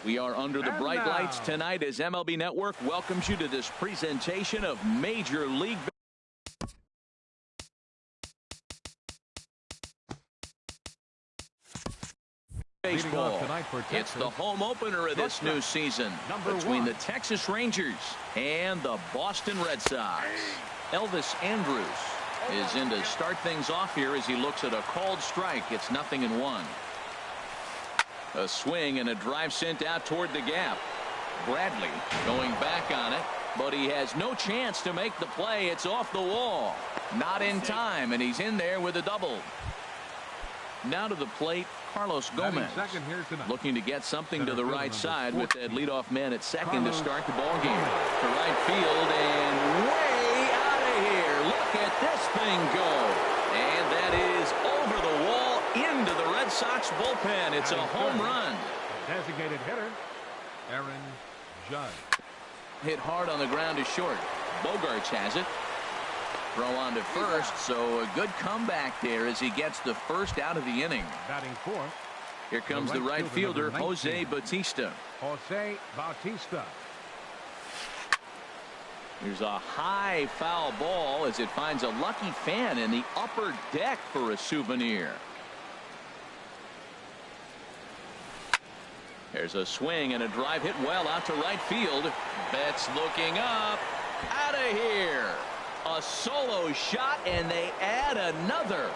We are under the bright lights tonight as MLB Network welcomes you to this presentation of Major League Baseball. It's the home opener of this new season between the Texas Rangers and the Boston Red Sox. Elvis Andrus is in to start things off here as he looks at a called strike. It's 0-1. A swing and a drive sent out toward the gap. Bradley going back on it, but he has no chance to make the play. It's off the wall. Not in time, and he's in there with a double. Now to the plate, Carlos Gomez, looking to get something to the right side with that leadoff man at second to start the ball game. To right field and way out of here. Look at this thing go. And that is over the wall into the Red Sox bullpen. It's a home run. Designated hitter, Aaron Judge. Hit hard on the ground to short. Bogarts has it. Throw on to first, so a good comeback there as he gets the first out of the inning. Batting fourth. Here comes the right fielder, Jose Bautista. Jose Bautista. Here's a high foul ball as it finds a lucky fan in the upper deck for a souvenir. There's a swing and a drive hit well out to right field. Betts looking up. Out of here. A solo shot, and they add another.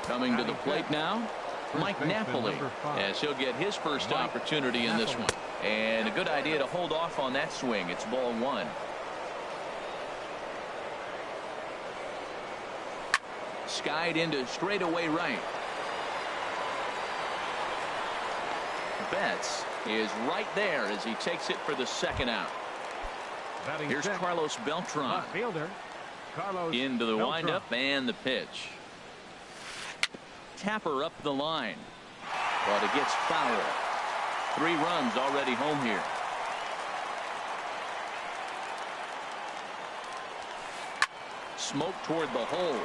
Coming to the plate now, Mike Napoli, as he'll get his first opportunity in this one. And a good idea to hold off on that swing. It's ball one. Skied into straightaway right. Betts is right there as he takes it for the second out. Here's Carlos Beltran. Into the windup and the pitch. Tapper up the line. But it gets foul. 3 runs already home here. Smoke toward the hole.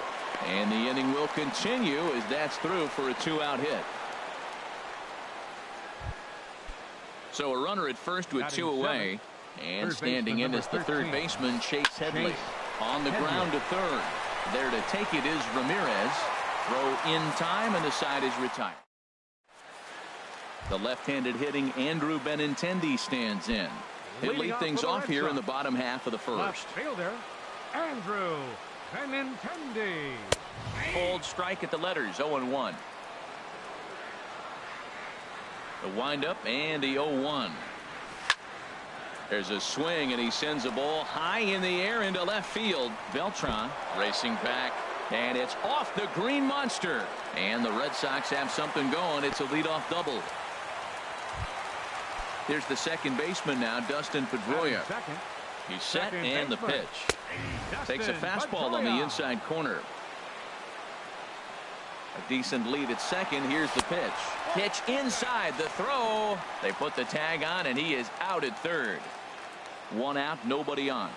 And the inning will continue as that's through for a 2-out hit. So a runner at first with 2 away. And standing in is the third baseman, Chase Headley. On the ground to third. There to take it is Ramirez. Throw in time, and the side is retired. The left-handed hitting Andrew Benintendi stands in. He'll lead things off here in the bottom half of the first. Left fielder, Andrew Benintendi. Cold strike at the letters, 0-1. The windup and the 0-1. There's a swing, and he sends a ball high in the air into left field. Beltran racing back, and it's off the green monster. And the Red Sox have something going. It's a leadoff double. There's the second baseman now, Dustin Pedroia. He's set, and the pitch. Takes a fastball on the inside corner. A decent lead at second. Here's the pitch. Pitch inside, the throw. They put the tag on, and he is out at third. 1 out, nobody on.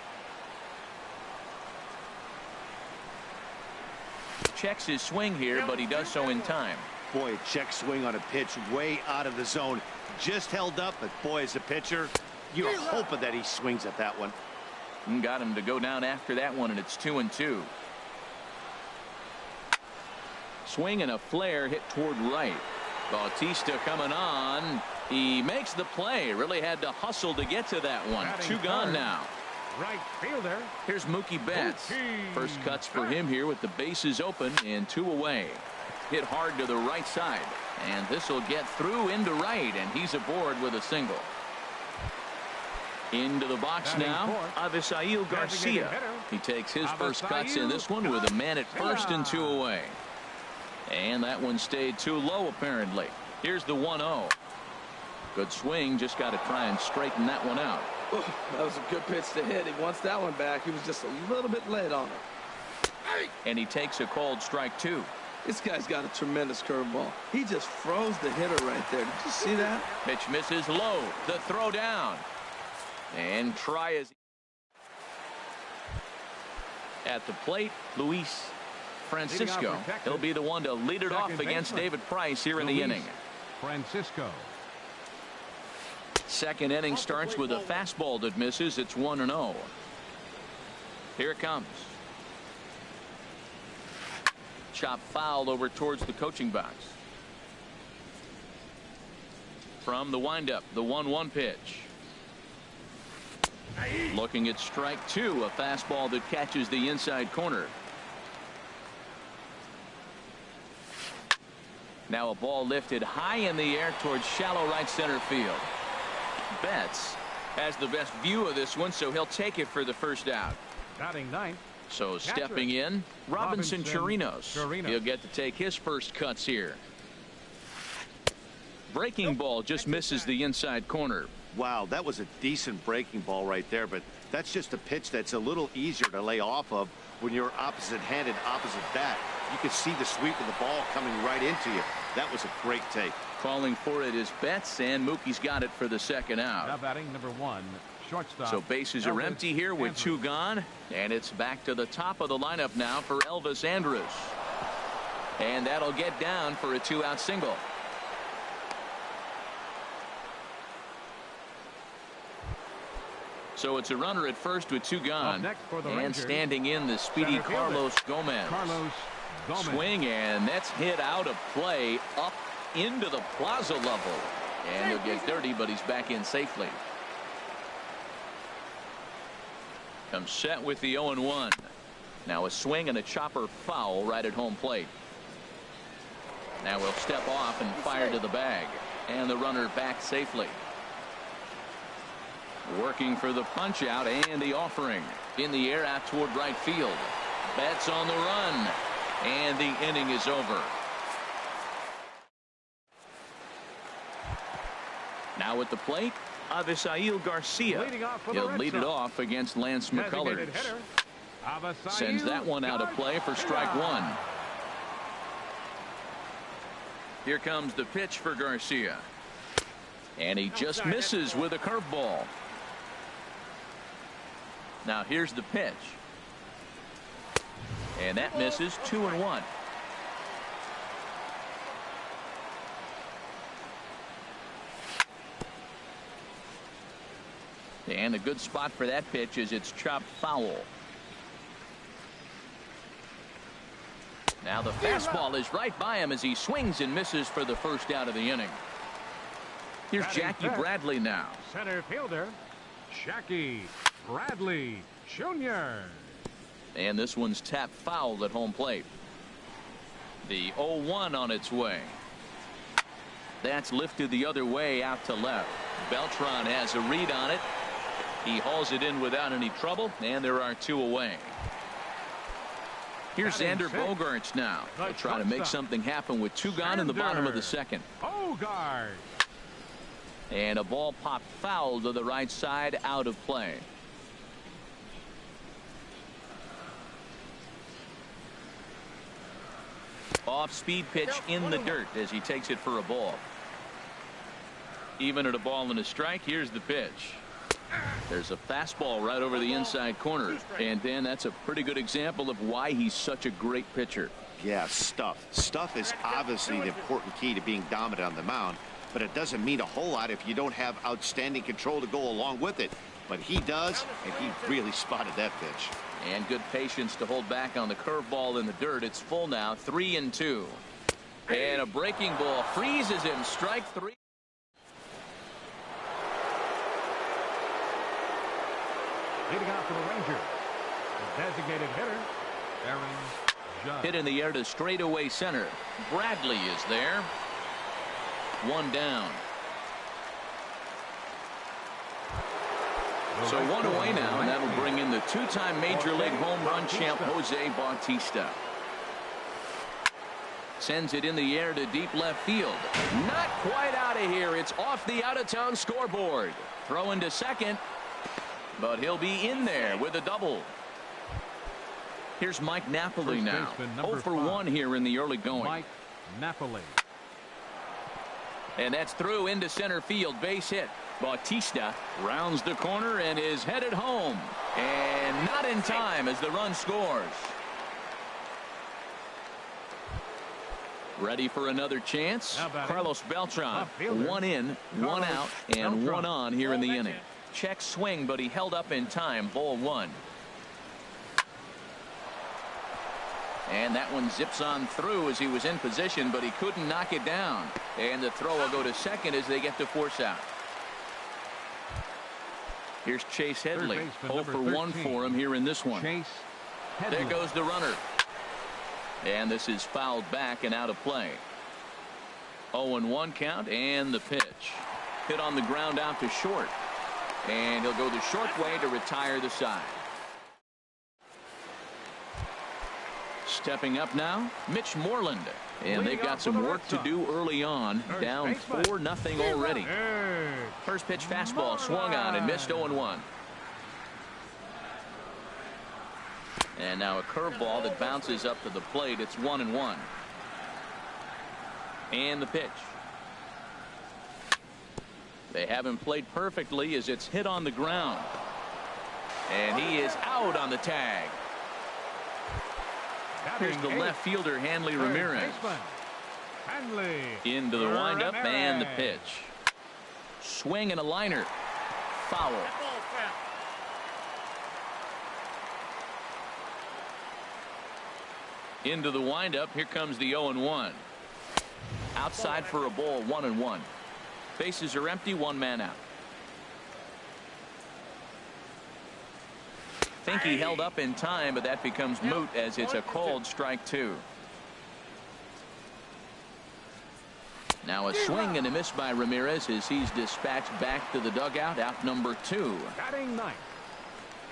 Checks his swing here, but he does so in time. Boy, a check swing on a pitch way out of the zone. Just held up, but boy, as a pitcher, you're hoping that he swings at that one. And got him to go down after that one, and it's 2-2. Swing and a flare hit toward right. Bautista coming on. He makes the play. Really had to hustle to get to that one. 2 gone now. Right fielder. Here's Mookie Betts. First cuts for him here with the bases open and 2 away. Hit hard to the right side. And this will get through into right, and he's aboard with a single. Into the box now, Avisail Garcia. He takes his first cuts in this one with a man at first and 2 away. And that one stayed too low, apparently. Here's the 1-0. Good swing. Just got to try and straighten that one out. That was a good pitch to hit. He wants that one back. He was just a little bit late on it. And he takes a called strike, too. This guy's got a tremendous curveball. He just froze the hitter right there. Did you see that? Pitch misses low. The throw down. And try as at the plate, Luis Francisco. He'll be the one to lead it off against David Price here in the inning. Francisco. Second inning starts with a fastball that misses. It's 1-0. Here it comes. Chop foul over towards the coaching box. From the windup, the 1-1 pitch. Looking at strike two, a fastball that catches the inside corner. Now a ball lifted high in the air towards shallow right center field. Betts has the best view of this one, so he'll take it for the first out. Batting ninth. So stepping in, Robinson Chirinos. He'll get to take his first cuts here. Breaking ball just misses the inside corner. Wow, that was a decent breaking ball right there, but that's just a pitch that's a little easier to lay off of when you're opposite-handed, opposite bat. You can see the sweep of the ball coming right into you. That was a great take. Calling for it is Betts, and Mookie's got it for the second out. Now batting number one, shortstop. So bases are empty here with two gone, and it's back to the top of the lineup now for Elvis Andrus. And that'll get down for a two-out single. So it's a runner at first with two gone. And standing in the speedy Carlos Gomez. Swing, and that's hit out of play up into the plaza level. And he'll get dirty, but he's back in safely. Comes set with the 0-1. Now a swing and a chopper foul right at home plate. Now he'll step off and fire to the bag. And the runner back safely. Working for the punch out and the offering. In the air out toward right field. Betts on the run. And the inning is over. Now at the plate, Avisail Garcia. He'll lead it off against Lance McCullers. Sends that one out of play for strike one. Here comes the pitch for Garcia. And he just misses with a curveball. Now here's the pitch. And that misses. 2-1. And a good spot for that pitch is it's chopped foul. Now the fastball is right by him as he swings and misses for the first out of the inning. Here's Jackie Bradley now. Center fielder, Jackie Bradley Jr. And this one's tapped foul at home plate. The 0-1 on its way. That's lifted the other way out to left. Beltran has a read on it. He hauls it in without any trouble, and there are two away. Here's Xander Bogaerts now. They'll try to make something happen with two gone in the bottom of the second. Bogaerts. And a ball popped foul to the right side, out of play. Off-speed pitch in the dirt as he takes it for a ball. Even at a ball and a strike, here's the pitch. There's a fastball right over the inside corner. And Dan, that's a pretty good example of why he's such a great pitcher. Yeah, stuff. Stuff is obviously the important key to being dominant on the mound, but it doesn't mean a whole lot if you don't have outstanding control to go along with it. But he does, and he really spotted that pitch. And good patience to hold back on the curveball in the dirt. It's full now, 3-2. And a breaking ball freezes him. Strike three. Leading off for the Rangers, the designated hitter, Aaron Judge. Hit in the air to straightaway center. Bradley is there. One down. So one away now, and that'll bring in the two-time Major League home run champ Jose Bautista. Sends it in the air to deep left field. Not quite out of here. It's off the out-of-town scoreboard. Throw into second, but he'll be in there with a double. Here's Mike Napoli now. 0 for 1 here in the early going. Mike Napoli. And that's through into center field. Base hit. Bautista rounds the corner and is headed home. And not in time as the run scores. Ready for another chance. Carlos Beltran. One in, one out, and one on here in the inning. Check swing, but he held up in time. Ball one. And that one zips on through as he was in position, but he couldn't knock it down. And the throw will go to second as they get to force out. Here's Chase Headley. 0 for 1 for him here in this one. There goes the runner. And this is fouled back and out of play. 0-1 count, and the pitch. Hit on the ground out to short. And he'll go the short way to retire the side. Stepping up now, Mitch Moreland. And they've got some work to do early on. Down 4-0 already. First pitch fastball swung on and missed. 0-1. And now a curveball that bounces up to the plate. It's 1-1. And the pitch. They haven't played perfectly as it's hit on the ground. And he is out on the tag. Here's the left fielder, Hanley Ramirez. Into the windup and the pitch. Swing and a liner. Foul. Into the windup. Here comes the 0-1. Outside for a ball. 1-1. Bases are empty. One man out. Think he held up in time, but that becomes moot as it's a called strike two. Now a swing and a miss by Ramirez as he's dispatched back to the dugout. Out number 2. Batting ninth.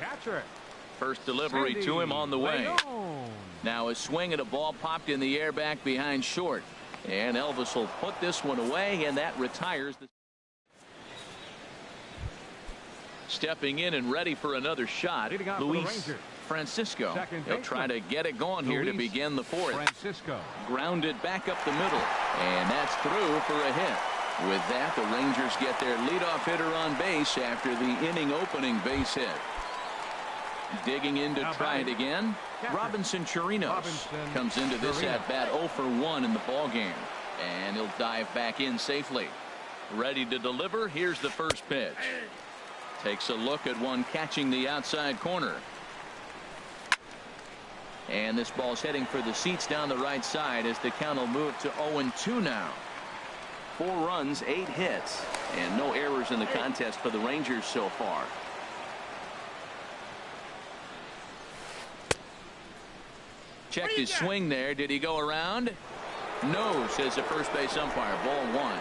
Catcher. First delivery to him on the way. Now a swing and a ball popped in the air back behind short. And Elvis will put this one away, and that retires the. Stepping in and ready for another shot, Luis Francisco. He'll try to get it going here to begin the fourth. Grounded back up the middle, and that's through for a hit. With that, the Rangers get their leadoff hitter on base after the inning opening base hit. Digging in to try it again, Robinson Chirinos comes into this at bat 0 for 1 in the ball game, and he'll dive back in safely. Ready to deliver. Here's the first pitch. Takes a look at one catching the outside corner. And this ball's heading for the seats down the right side as the count will move to 0-2 now. 4 runs, 8 hits, and no errors in the contest for the Rangers so far. Checked his swing there. Did he go around? No, says the first base umpire. Ball 1.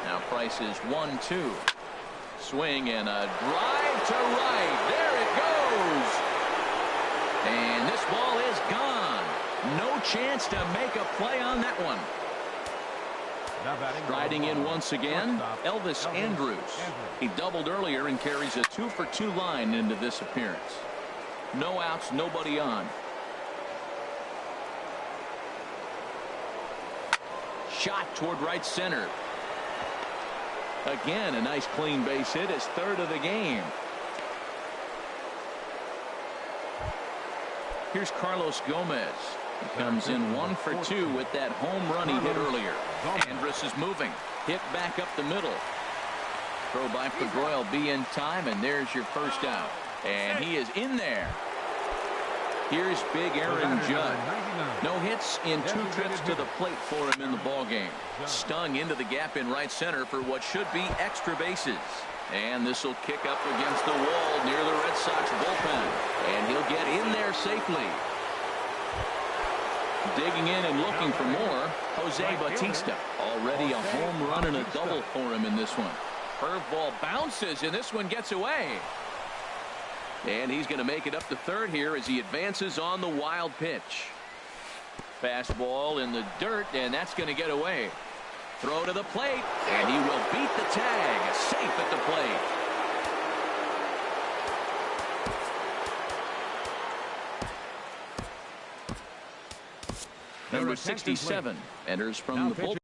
Now Price is 1-2. Swing and a drive to right. There it goes. And this ball is gone. No chance to make a play on that one. Striding in once again, Elvis Andrus. He doubled earlier and carries a 2 for 2 line into this appearance. No outs, nobody on. Shot toward right center. Again, a nice clean base hit, his 3rd of the game. Here's Carlos Gomez. He comes in 1 for 2 with that home run he hit earlier. Andrus is moving. Hit back up the middle. Throw by Pedroia will be in time, and there's your first out. And he is in there. Here's big Aaron Judge. No hits in 2 trips to the plate for him in the ballgame. Stung into the gap in right center for what should be extra bases. And this will kick up against the wall near the Red Sox bullpen. And he'll get in there safely. Digging in and looking for more, Jose Bautista. Already a home run and a double for him in this one. Curveball bounces, and this one gets away. And he's going to make it up to 3rd here as he advances on the wild pitch. Fastball in the dirt, and that's going to get away. Throw to the plate, and he will beat the tag. Safe at the plate. Number 67 enters from the bullpen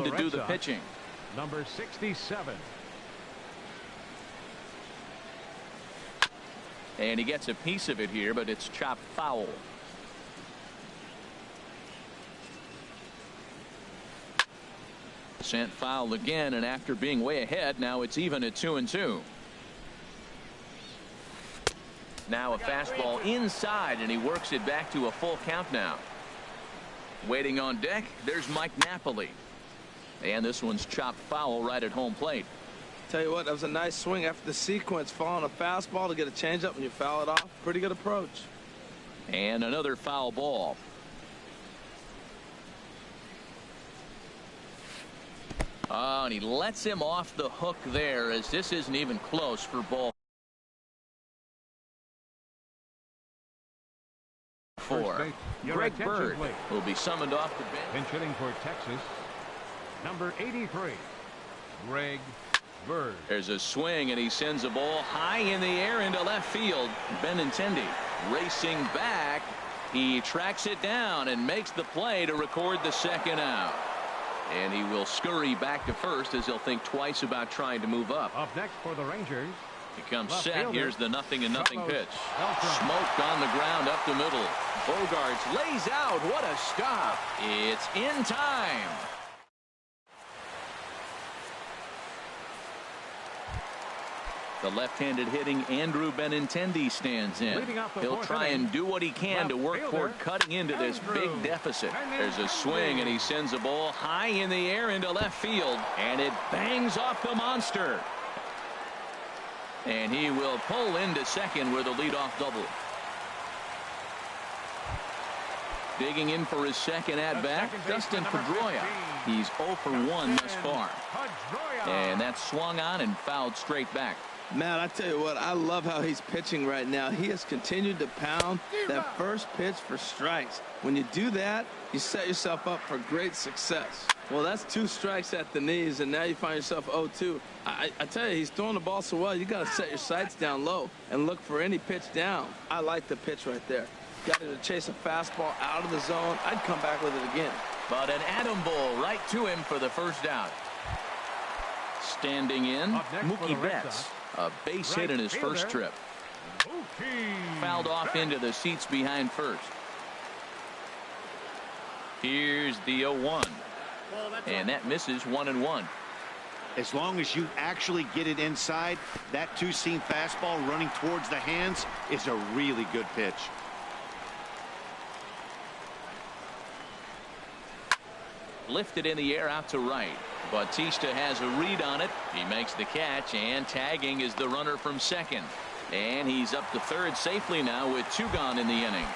to do the pitching. Number 67. And he gets a piece of it here, but it's chopped foul. Sent foul again, and after being way ahead, now it's even at 2-2. Now a fastball inside, and he works it back to a full count now. Waiting on deck, there's Mike Napoli. And this one's chopped foul right at home plate. Tell you what, that was a nice swing after the sequence, following a fastball to get a changeup and you foul it off. Pretty good approach. And another foul ball. Oh, and he lets him off the hook there, as this isn't even close for ball 4. Greg Bird will be summoned off the bench. Pinch hitting for Texas, number 83, Greg Bird. There's a swing, and he sends a ball high in the air into left field. Benintendi racing back. He tracks it down and makes the play to record the second out. And he will scurry back to first, as he'll think twice about trying to move up. Up next for the Rangers, He comes left set. fielder, Here's the 0-0 pitch. Beltran. Smoked on the ground up the middle. Bogarts lays out. What a stop. It's in time. The left-handed hitting Andrew Benintendi stands in. He'll try and do what he can to work toward cutting into this big deficit. There's a swing, and he sends a ball high in the air into left field, and it bangs off the monster. And he will pull into second with a leadoff double. Digging in for his second at-bat, Dustin Pedroia. He's 0 for 1 thus far. And that's swung on and fouled straight back. Man, I tell you what, I love how he's pitching right now. He has continued to pound that first pitch for strikes. When you do that, you set yourself up for great success. Well, that's 2 strikes at the knees, and now you find yourself 0-2. I tell you, he's throwing the ball so well, you got to set your sights down low and look for any pitch down. I like the pitch right there. Got him to chase a fastball out of the zone. I'd come back with it again. But an atom ball right to him for the first out. Standing in, Mookie Betts. A base hit in his first trip. Fouled off into the seats behind first. Here's the 0-1. And that misses 1-1. As long as you actually get it inside, that two-seam fastball running towards the hands is a really good pitch. Lifted in the air out to right. Bautista has a read on it. He makes the catch, and tagging is the runner from second. And he's up to third safely now with 2 gone in the inning.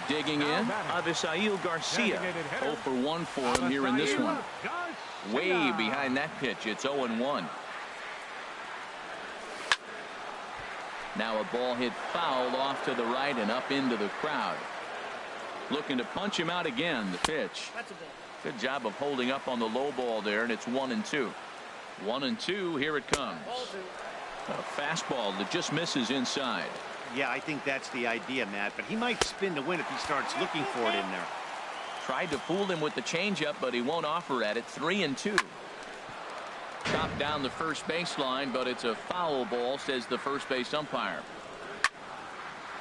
Digging in, Avisail Garcia. 0 for 1 for him here in this one. Way behind that pitch. It's 0-1. Now a ball hit foul off to the right and up into the crowd. Looking to punch him out again. The pitch. Good job of holding up on the low ball there, and it's 1-2. 1-2. Here it comes. A fastball that just misses inside. Yeah, I think that's the idea, Matt, but he might spin to win if he starts looking for it in there. Tried to fool him with the changeup, but he won't offer at it. 3-2. Chopped down the first baseline, but it's a foul ball, says the first base umpire.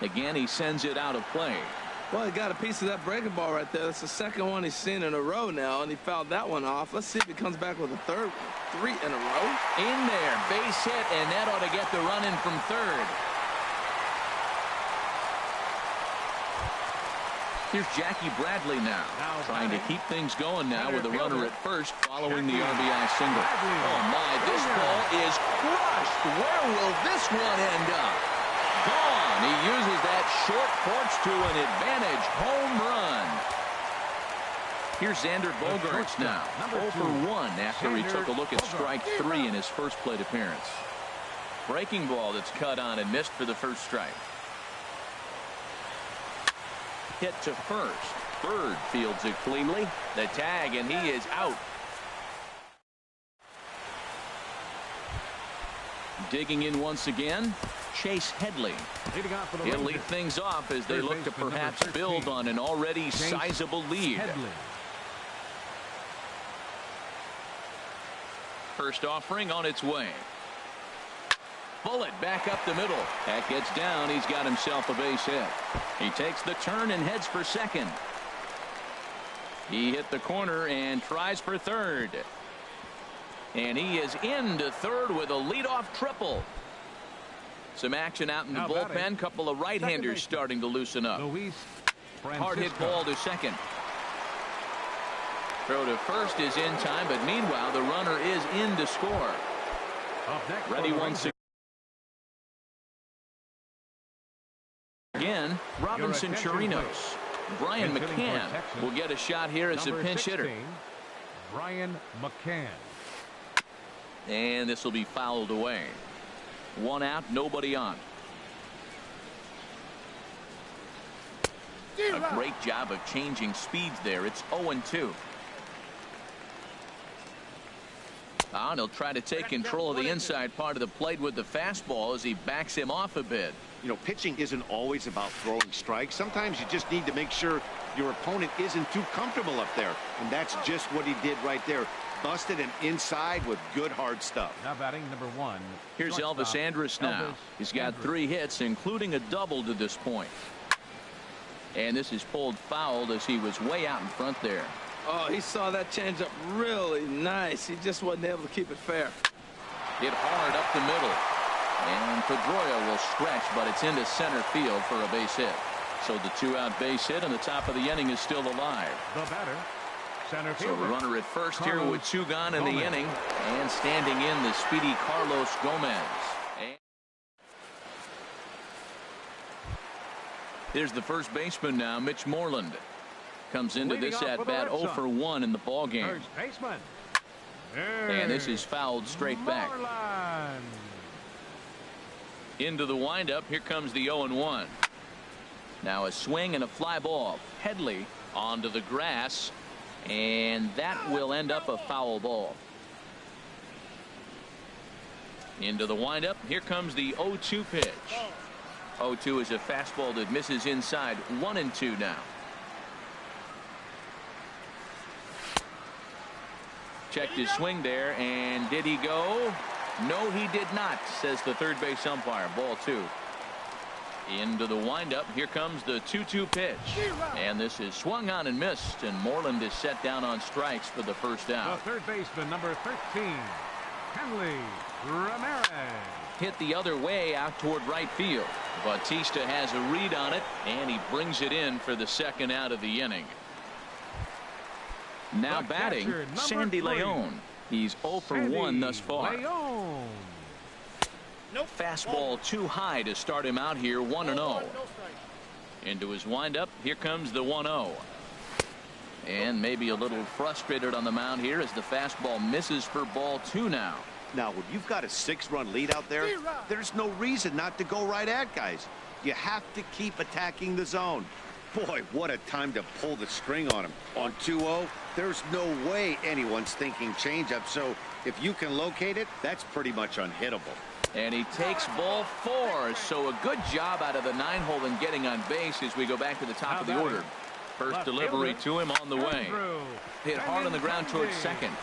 Again, he sends it out of play. Well, he got a piece of that breaking ball right there. That's the second one he's seen in a row now, and he fouled that one off. Let's see if he comes back with a third one. 3 in a row. In there, base hit, and that ought to get the run in from third. Here's Jackie Bradley now, trying to keep things going now with a runner at first following the RBI single. Oh my, this ball is crushed. Where will this one end up? Gone. He uses that short porch to an advantage home run. Here's Xander Bogaerts now, 0 for 1 after he took a look at strike 3 in his first plate appearance. Breaking ball that's cut on and missed for the first strike. Hit to first. Bird fields it cleanly. The tag, and he is out. Digging in once again, Chase Headley. He'll lead things off as they look to perhaps build on an already sizable lead. First offering on its way. Bullet back up the middle. That gets down. He's got himself a base hit. He takes the turn and heads for second. He hit the corner and tries for third. And he is into third with a leadoff triple. Some action out in the bullpen. Couple of right-handers starting to loosen up. Hard hit ball to second. Throw to first is in time, but meanwhile the runner is in to score. Ready once again. Robinson Chirinos. Brian McCann will get a shot here as a pinch hitter. Brian McCann. And this will be fouled away. One out, nobody on. A great job of changing speeds there. It's 0-2. And he'll try to take control of the inside part of the plate with the fastball as he backs him off a bit. You know, pitching isn't always about throwing strikes. Sometimes you just need to make sure your opponent isn't too comfortable up there. And that's just what he did right there. Busted him inside with good hard stuff. Now batting number 1. Here's Elvis Andrus now. He's got 3 hits, including a double to this point. And this is pulled fouled as he was way out in front there. Oh, he saw that changeup really nice. He just wasn't able to keep it fair. Hit hard up the middle. And Pedroia will stretch, but it's into center field for a base hit. So the 2-out base hit and the top of the inning is still alive. The batter, center So fielder. the runner at first here with 2 gone in the inning. And standing in the speedy Carlos Gomez. And here's the first baseman now, Mitch Moreland. Comes into this at bat 0 for 1 in the ball game. First baseman. And this is fouled straight back. Moreland. Into the windup. Here comes the 0-1. Now a swing and a fly ball. Headley onto the grass. And that will end up a foul ball. Into the windup. Here comes the 0-2 pitch. 0-2 is a fastball that misses inside. 1-2 now. Checked his swing there, and did he go? No, he did not, says the third base umpire. Ball 2. Into the windup. Here comes the 2-2 pitch. And this is swung on and missed, and Moreland is set down on strikes for the first out. The third baseman, number 13, Henley Ramirez. Hit the other way out toward right field. Bautista has a read on it, and he brings it in for the second out of the inning. Now The batting, catcher, number Sandy 3. Leon. He's 0 for 1 thus far. Leon. Fastball too high to start him out here. 1-0. Into his windup. Here comes the 1-0. And maybe a little frustrated on the mound here as the fastball misses for ball 2 now. Now, when you've got a 6-run lead out there, there's no reason not to go right at guys. You have to keep attacking the zone. Boy, what a time to pull the string on him. On 2-0, there's no way anyone's thinking changeup. So if you can locate it, that's pretty much unhittable. And he takes ball 4. So a good job out of the 9-hole in getting on base as we go back to the top of the order. First delivery to him on the way. Hit hard on the ground towards second.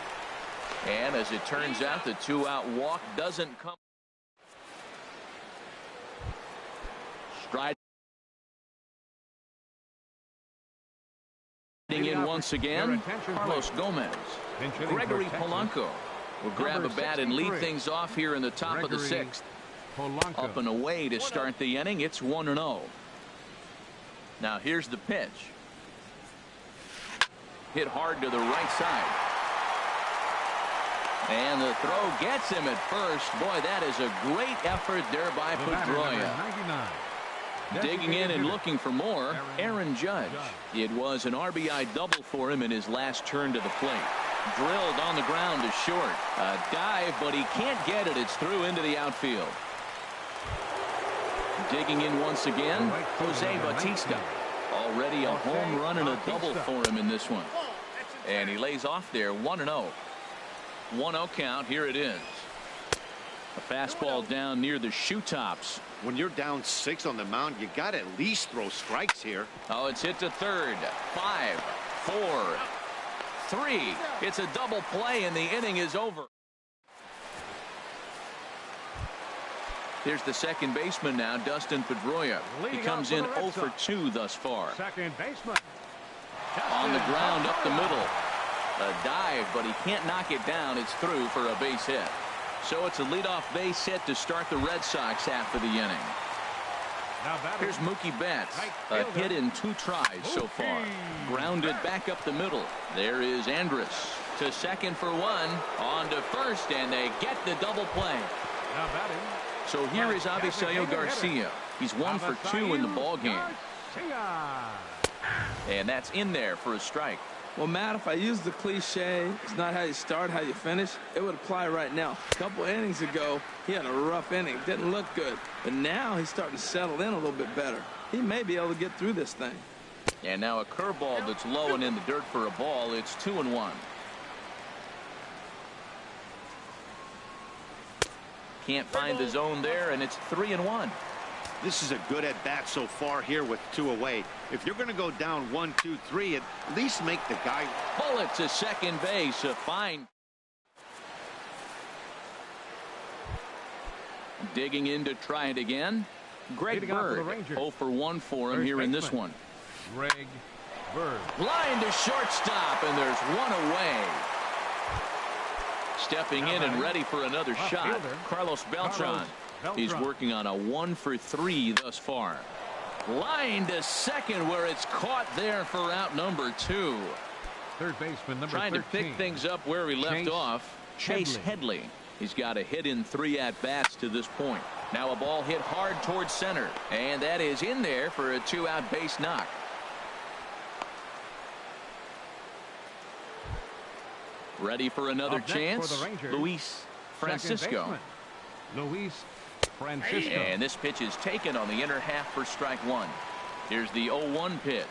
And as it turns out, the 2-out walk doesn't come. Stride. In once again, Carlos Gomez. Gregory Polanco will grab a bat and lead things off here in the top of the 6th. Up and away to start the inning. It's 1-0. Now here's the pitch. Hit hard to the right side. And the throw gets him at first. Boy, that is a great effort there by Pedroia. Digging in and looking for more, Aaron Judge. It was an RBI double for him in his last turn to the plate. Drilled on the ground to short. A dive, but he can't get it. It's through into the outfield. Digging in once again, Jose Bautista. Already a home run and a double for him in this one. And he lays off there. 1-0. 1-0 count. Here it is. A fastball down near the shoe tops. When you're down 6 on the mound, you got to at least throw strikes here. Oh, it's hit to third. 5, 4, 3. It's a double play, and the inning is over. Here's the second baseman now, Dustin Pedroia. He comes in 0 for 2 thus far. Second baseman, On the ground up the middle. A dive, but he can't knock it down. It's through for a base hit. So it's a leadoff base hit to start the Red Sox after the inning. Here's Mookie Betts. A hit in 2 tries so far. Grounded back up the middle. There is Andrus to second for 1. On to first, and they get the double play. So here is Avisail Garcia. He's 1 for 2 in the ball game. And that's in there for a strike. Well, Matt, if I use the cliche, it's not how you start, how you finish, it would apply right now. A couple innings ago, he had a rough inning. Didn't look good. But now he's starting to settle in a little bit better. He may be able to get through this thing. And now a curveball that's low and in the dirt for a ball. It's 2-1. Can't find the zone there, and it's 3-1. This is a good at-bat so far here with 2 away. If you're going to go down 1, 2, 3, at least make the guy. Bullet to second base. A fine. Digging in to try it again. Greg Bird. 0 for 1 for him here in this one. Greg Bird. Line to shortstop, and there's 1 away. Stepping in and ready for another shot. Carlos Beltran. He's working on a 1 for 3 thus far. Line to second, where it's caught there for out number 2. Third baseman number 13. Trying to pick things up where we left off. Chase Headley. He's got a hit in 3 at-bats to this point. Now a ball hit hard towards center, and that is in there for a 2-out base knock. Ready for another chance. Luis Francisco. Luis Francisco. And this pitch is taken on the inner half for strike 1. Here's the 0-1 pitch.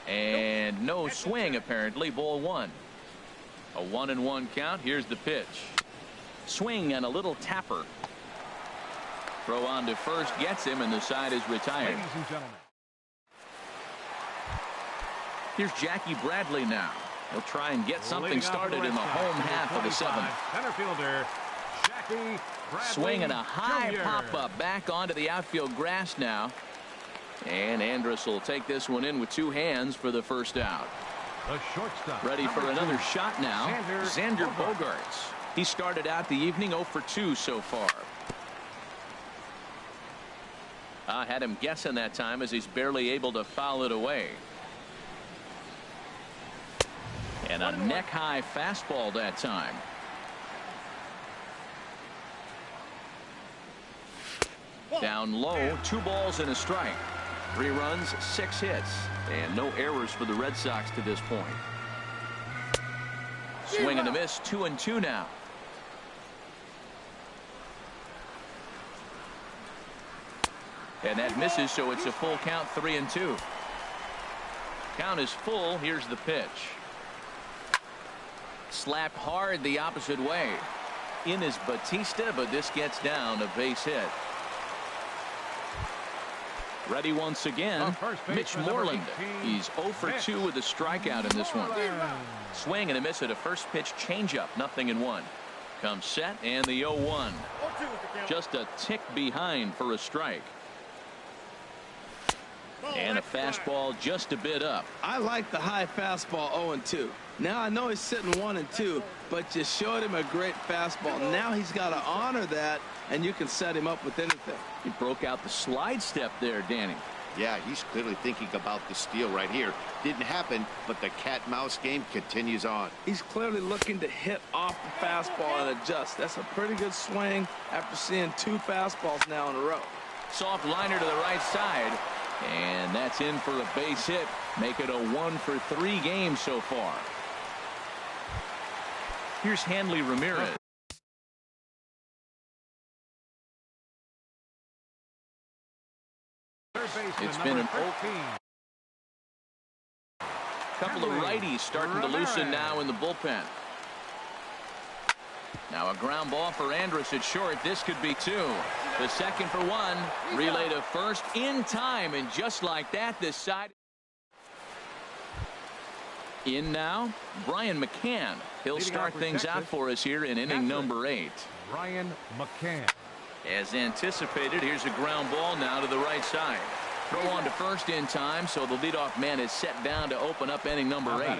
And no swing, apparently. Ball 1. A 1-1 count. Here's the pitch. Swing and a little tapper. Throw on to first gets him, and the side is retired. Ladies and gentlemen. Here's Jackie Bradley now. He'll try and get something started in the home half of the 7th. Center fielder Jackie Bradley. Swinging a high Jr. pop-up back onto the outfield grass now. And Andrus will take this one in with 2 hands for the first out. The shortstop. Ready for another shot now. Xander Bogaerts. He started out the evening 0 for 2 so far. I had him guessing that time as he's barely able to foul it away. And a neck-high fastball that time. Down low, 2 balls and a strike. 3 runs, 6 hits, and no errors for the Red Sox to this point. Swing and a miss, 2-2 now. And that misses, so it's a full count, 3-2. Count is full. Here's the pitch. Slapped hard the opposite way. In is Batista, but this gets down, a base hit. Ready once again, Mitch Moreland. He's 0 for 2 with a strikeout in this one. Swing and a miss at a first pitch changeup, 0-1. Comes set, and the 0-1. Just a tick behind for a strike. And a fastball just a bit up. I like the high fastball 0-2. Now I know he's sitting 1-2, but you showed him a great fastball. Now he's got to honor that, and you can set him up with anything. He broke out the slide step there, Danny. Yeah, he's clearly thinking about the steal right here. Didn't happen, but the cat-mouse game continues on. He's clearly looking to hit off the fastball and adjust. That's a pretty good swing after seeing 2 fastballs now in a row. Soft liner to the right side. And that's in for a base hit. Make it a 1 for 3 game so far. Here's Hanley Ramirez. It's been an couple of righties starting to loosen now in the bullpen. Now a ground ball for Andrus at short. This could be 2. The second for 1. Relay to first in time, and just like that, this side. In now, Brian McCann. He'll start things out for us here in inning number 8. Brian McCann. As anticipated, here's a ground ball now to the right side. Throw on to first in time, so the leadoff man is set down to open up inning number 8.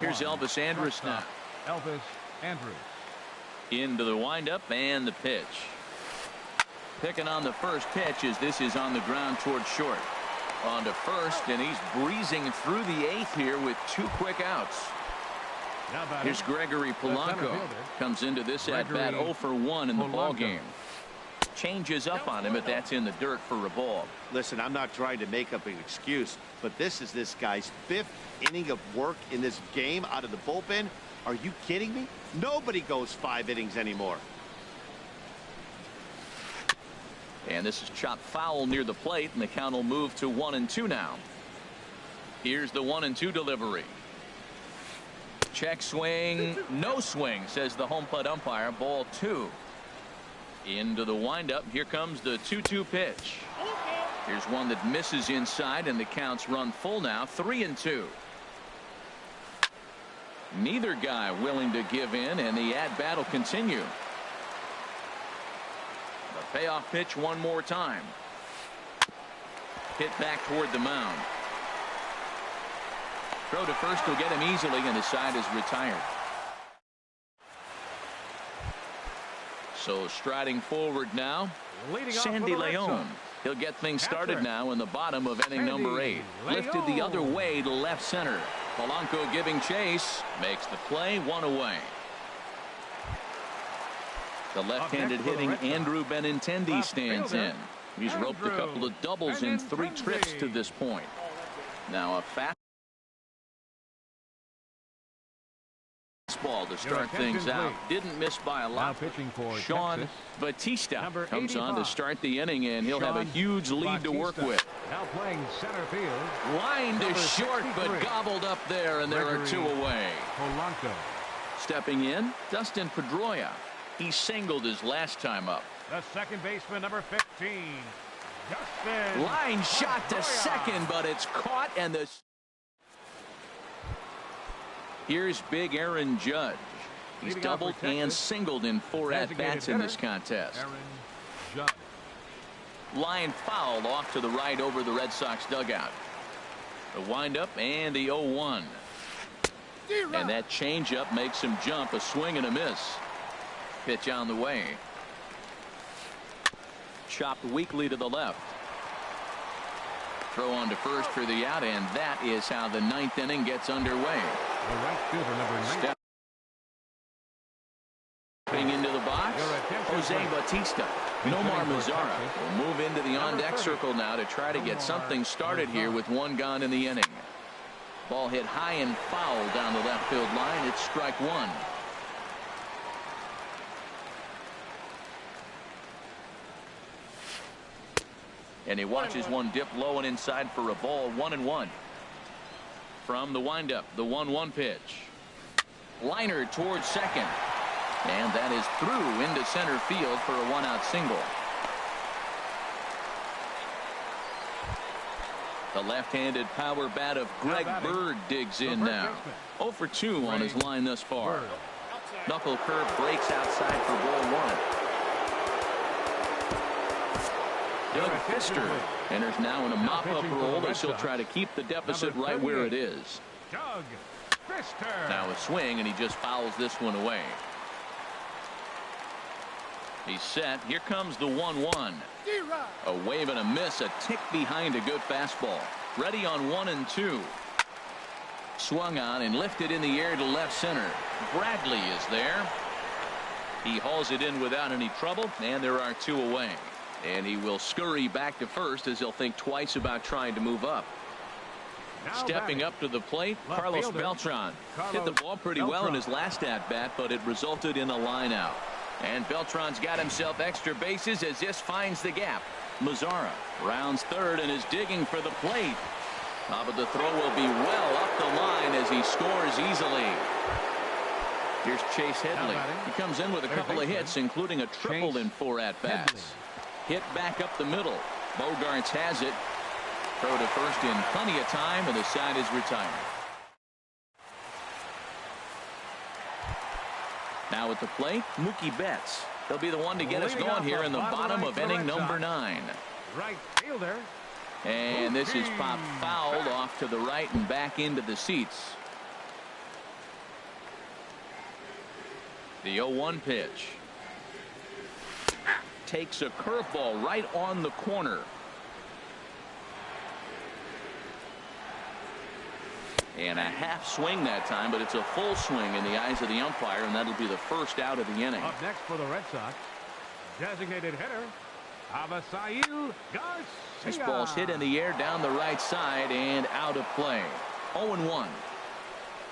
Here's Elvis Andrus now. Elvis Andrus. Into the windup and the pitch. Picking on the first pitch as this is on the ground towards short. On to first, and he's breezing through the 8th here with 2 quick outs. Here's Gregory Polanco. Comes into this at-bat 0 for 1 in the ball game. Changes up on him, but that's in the dirt for a ball. Listen, I'm not trying to make up an excuse, but this is this guy's 5th inning of work in this game out of the bullpen. Are you kidding me? Nobody goes 5 innings anymore. And this is chopped foul near the plate, and the count will move to 1-2 now. Here's the 1-2 delivery. Check swing, no swing, says the home plate umpire. Ball 2. Into the windup. Here comes the 2-2 pitch. Here's one that misses inside, and the counts run full now. 3-2. Neither guy willing to give in, and the at-bat will continue. The payoff pitch one more time. Hit back toward the mound. Throw to first will get him easily, and the side is retired. So striding forward now, Sandy Leon. He'll get things started now in the bottom of inning number 8. Lifted the other way to left center. Polanco giving chase. Makes the play, 1 away. The left-handed hitting Andrew Benintendi stands in. He's roped a couple of doubles in 3 trips to this point. Now a fastball to start things out. Didn't miss by a lot. Sean Batista comes on to start the inning, and he'll have a huge lead to work with. Now playing center field. Line to short, but gobbled up there, and there are 2 away. Polanco. Stepping in, Dustin Pedroia. He singled his last time up. The second baseman, number 15. Dustin. Line shot to second, but it's caught, and the... Here's big Aaron Judge. He's doubled and singled in 4 at-bats in this contest. Line foul off to the right over the Red Sox dugout. The windup and the 0-1. And that changeup makes him jump. A swing and a miss. Pitch on the way. Chopped weakly to the left. Throw on to first for the out, and that is how the 9th inning gets underway. Stepping into the box, Jose Batista. Nomar Mazara will move into the on-deck circle now to try to get something started here with 1 gone in the inning. Ball hit high and foul down the left field line. It's strike 1. And he watches one dip low and inside for a ball. 1-1. From the windup, the 1-1 pitch. Liner towards second. And that is through into center field for a 1-out single. The left-handed power bat of Greg Bird digs in now. 0 for 2 on his line thus far. Knuckle curve breaks outside for ball 1. Doug Fister enters now in a mop-up role as he'll try to keep the deficit right where it is. Doug Fister. Now a swing, and he just fouls this one away. He's set. Here comes the 1-1. A wave and a miss, a tick behind a good fastball. Ready on 1-2. Swung on and lifted in the air to left center. Bradley is there. He hauls it in without any trouble, and there are 2 away. And he will scurry back to first as he'll think twice about trying to move up. Stepping up to the plate, Carlos Beltran. Hit the ball pretty well in his last at-bat, but it resulted in a line out. And Beltran's got himself extra bases as this finds the gap. Mazara rounds third and is digging for the plate. But the throw will be well up the line as he scores easily. Here's Chase Headley. He comes in with a couple of hits, including a triple in 4 at-bats. Hit back up the middle. Bogarts has it. Throw to first in plenty of time, and the side is retired. Now at the plate, Mookie Betts. He'll be the one to get us going here in the bottom of inning number 9. Right fielder. And this is popped fouled off to the right and back into the seats. The 0-1 pitch. Takes a curveball right on the corner. And a half swing that time, but it's a full swing in the eyes of the umpire, and that'll be the first out of the inning. Up next for the Red Sox, designated hitter, Avisail Garcia. This ball's hit in the air down the right side and out of play. 0-1.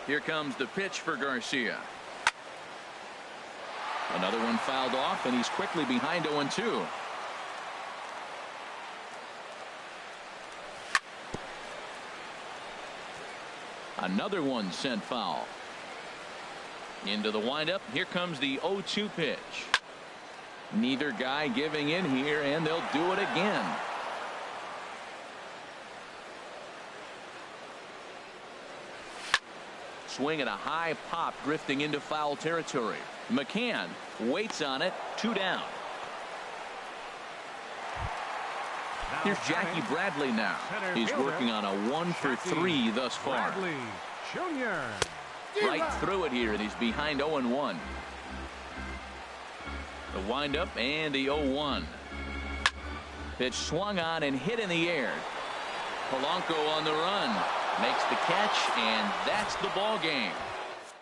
Here comes the pitch for Garcia. Another one fouled off, and he's quickly behind 0-2. Another one sent foul. Into the windup. Here comes the 0-2 pitch. Neither guy giving in here, and they'll do it again. Swing and a high pop drifting into foul territory. McCann waits on it. 2 down. Here's Jackie Bradley now. He's working on a 1-for-3 thus far. Bradley Jr. Right through it here, and he's behind 0-1. The windup and the 0-1. Pitch swung on and hit in the air. Polanco on the run. Makes the catch, and that's the ball game.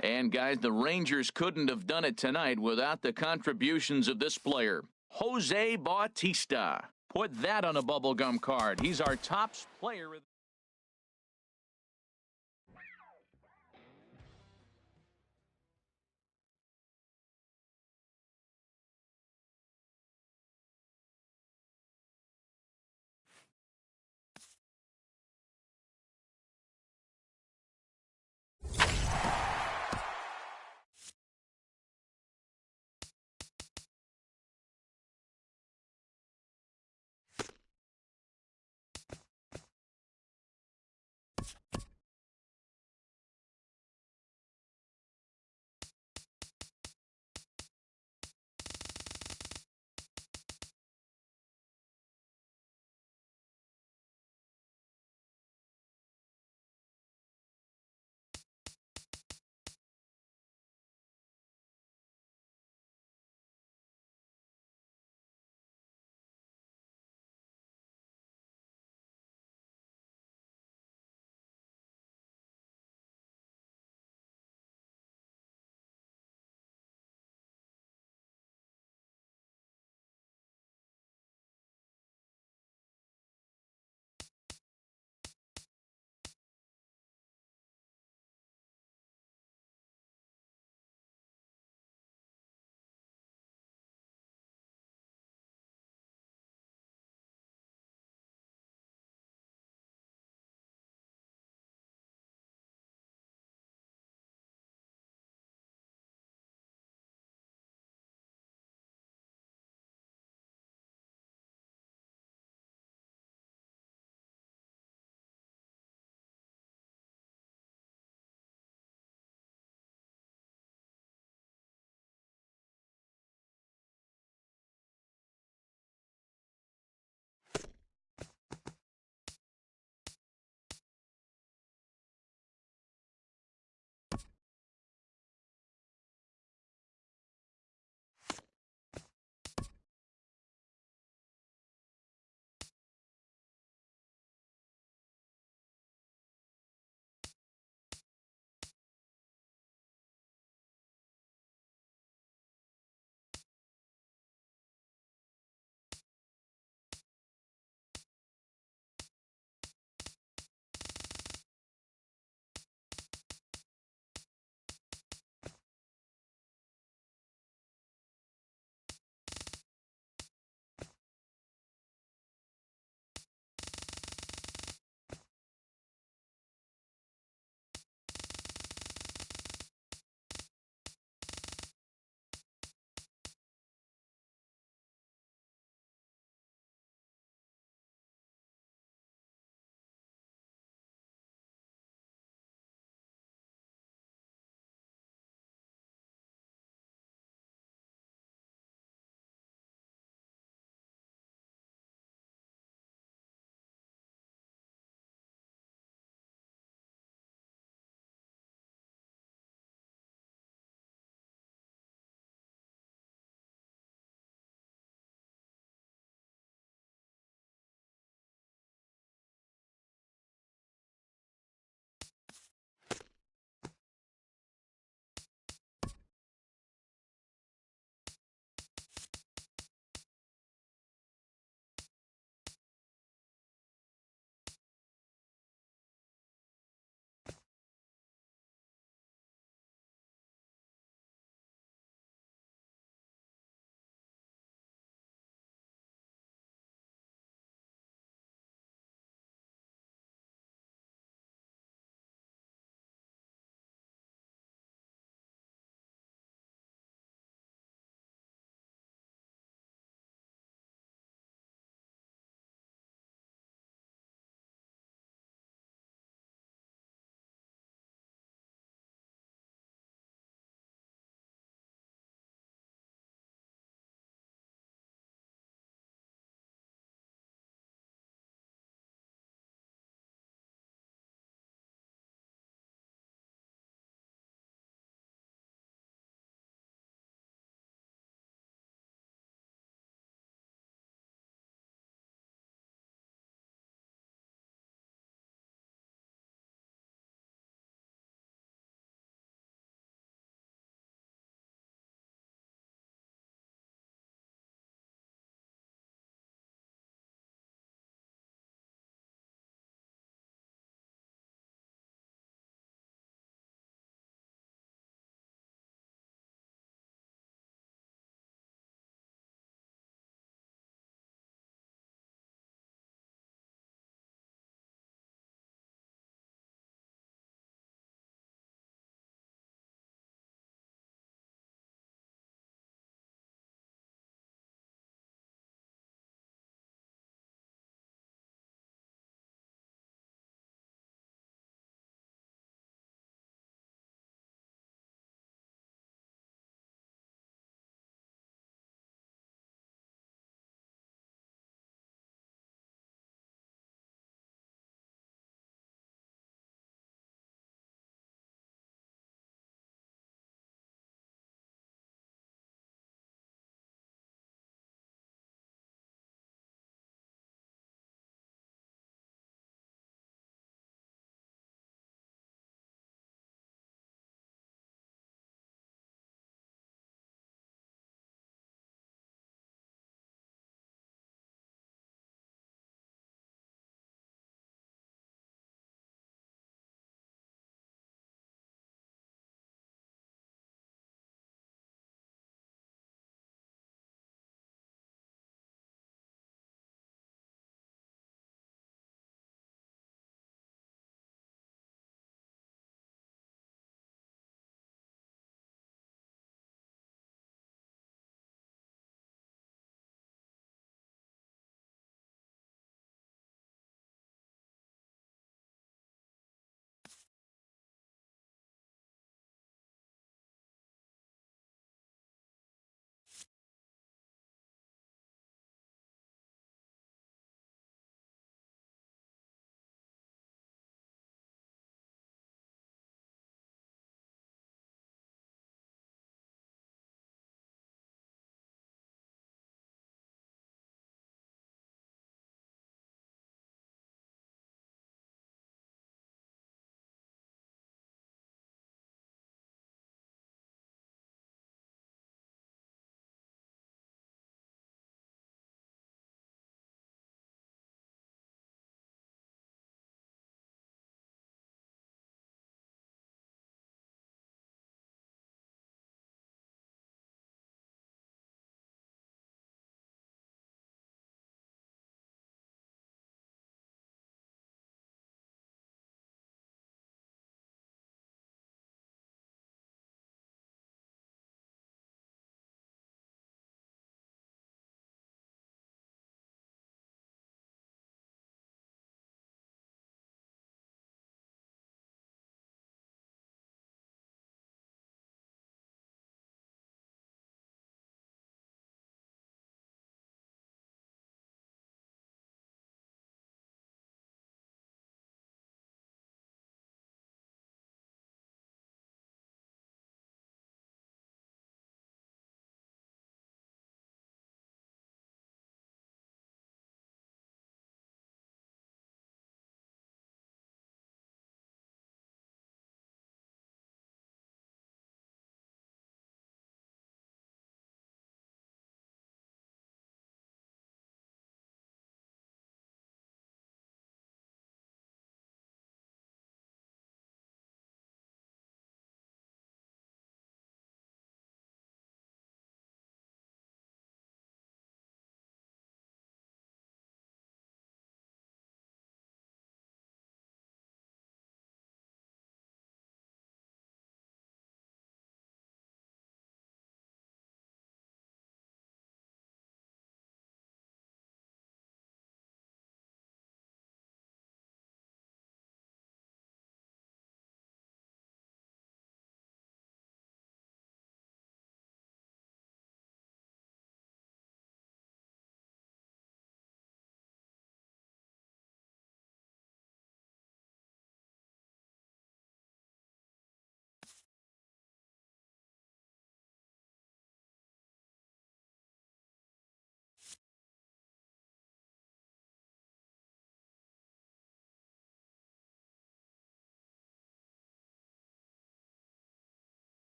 And guys, the Rangers couldn't have done it tonight without the contributions of this player, Jose Bautista. Put that on a bubblegum card. He's our top player.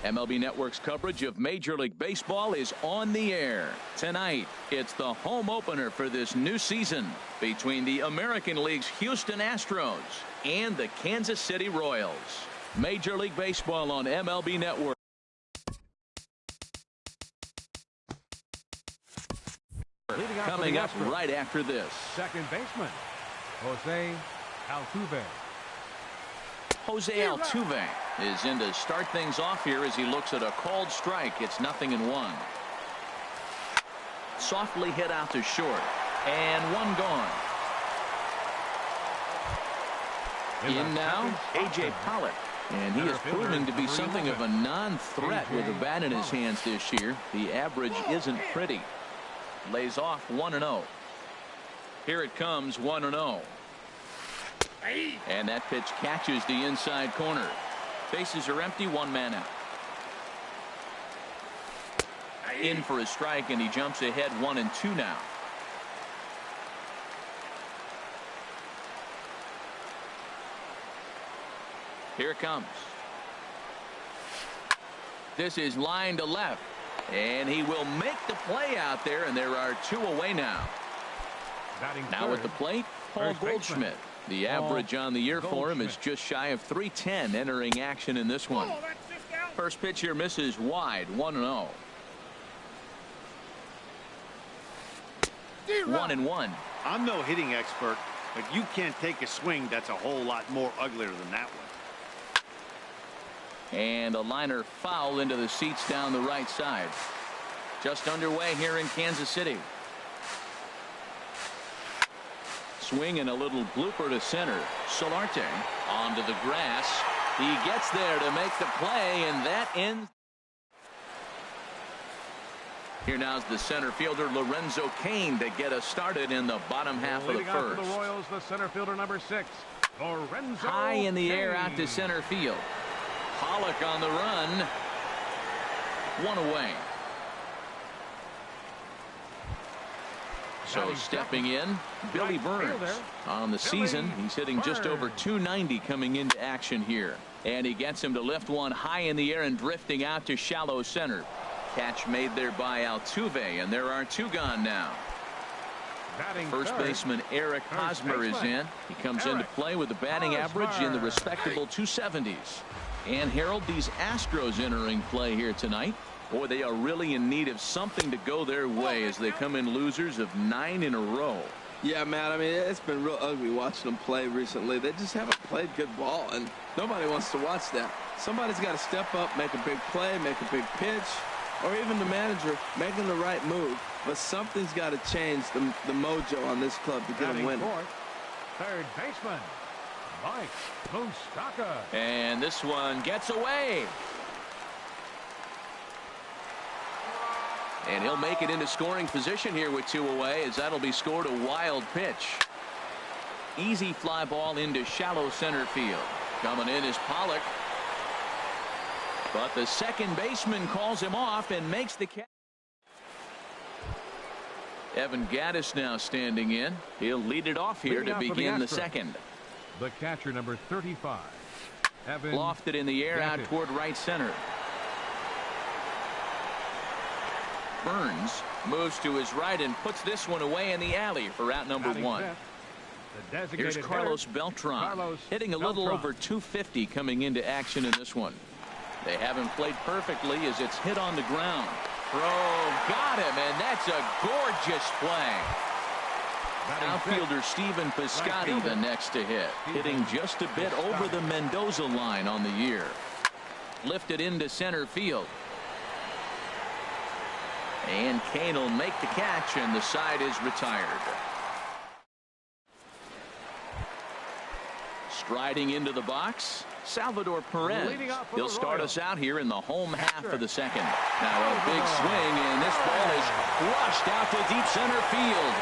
MLB Network's coverage of Major League Baseball is on the air. Tonight, it's the home opener for this new season between the American League's Houston Astros and the Kansas City Royals. Major League Baseball on MLB Network. Coming up right after this. Second baseman, Jose Altuve. Jose Altuve is in to start things off here as he looks at a called strike. It's 0-1. Softly hit out to short, and one gone. In now, A.J. Pollock, and he is proving to be something of a non-threat with a bat in his hands this year. The average isn't pretty. Lays off 1-0. Here it comes, 1-0. And that pitch catches the inside corner. Bases are empty, one man out. In for a strike, and he jumps ahead 1-2 now. Here it comes. This is line to left, and he will make the play out there, and there are two away now. Now at the plate, Paul Goldschmidt. The average on the year for him is just shy of 310 entering action in this one. First pitch here misses wide, 1-0. 1-1. I'm no hitting expert, but you can't take a swing that's a whole lot more uglier than that one. And a liner foul into the seats down the right side. Just underway here in Kansas City. Swing and a little blooper to center. Solarte onto the grass. He gets there to make the play, and that ends. Here now is the center fielder Lorenzo Cain to get us started in the bottom half of the first. For the Royals, the center fielder number 6, Lorenzo High in the air Cain. out to center field. Pollock on the run. One away. So stepping in, Billy Burns. On the season, he's hitting just over 290 coming into action here. And he gets him to lift one high in the air and drifting out to shallow center. Catch made there by Altuve, and there are two gone now. First baseman Eric Hosmer is in. He comes into play with a batting average in the respectable 270s. And Harold, these Astros entering play here tonight. Boy, they are really in need of something to go their way as they come in losers of 9 in a row. Yeah, man, I mean, it's been real ugly watching them play recently. They just haven't played good ball, and nobody wants to watch that. Somebody's got to step up, make a big play, make a big pitch, or even the manager making the right move. But something's got to change the mojo on this club to get them winning. Third baseman, Mike Moustakas. And this one gets away. And he'll make it into scoring position here with two away, as that'll be scored a wild pitch. Easy fly ball into shallow center field. Coming in is Pollock. But the second baseman calls him off and makes the catch. Evan Gattis now standing in. He'll lead it off here to begin the second. The catcher, number 35. Evan Lofted in the air out Gattis. toward right center. Burns moves to his right and puts this one away in the alley for out number 1. Here's Carlos Beltran, hitting a little over 250 coming into action in this one. They haven't played perfectly as it's hit on the ground. Throw got him, and that's a gorgeous play. Outfielder Stephen Piscotty the next to hit, hitting just a bit over the Mendoza line on the year. Lifted into center field. And Cain will make the catch, and the side is retired. Striding into the box, Salvador Perez. He'll start us out here in the home half of the second. Now a big swing, and this ball is crushed out to deep center field.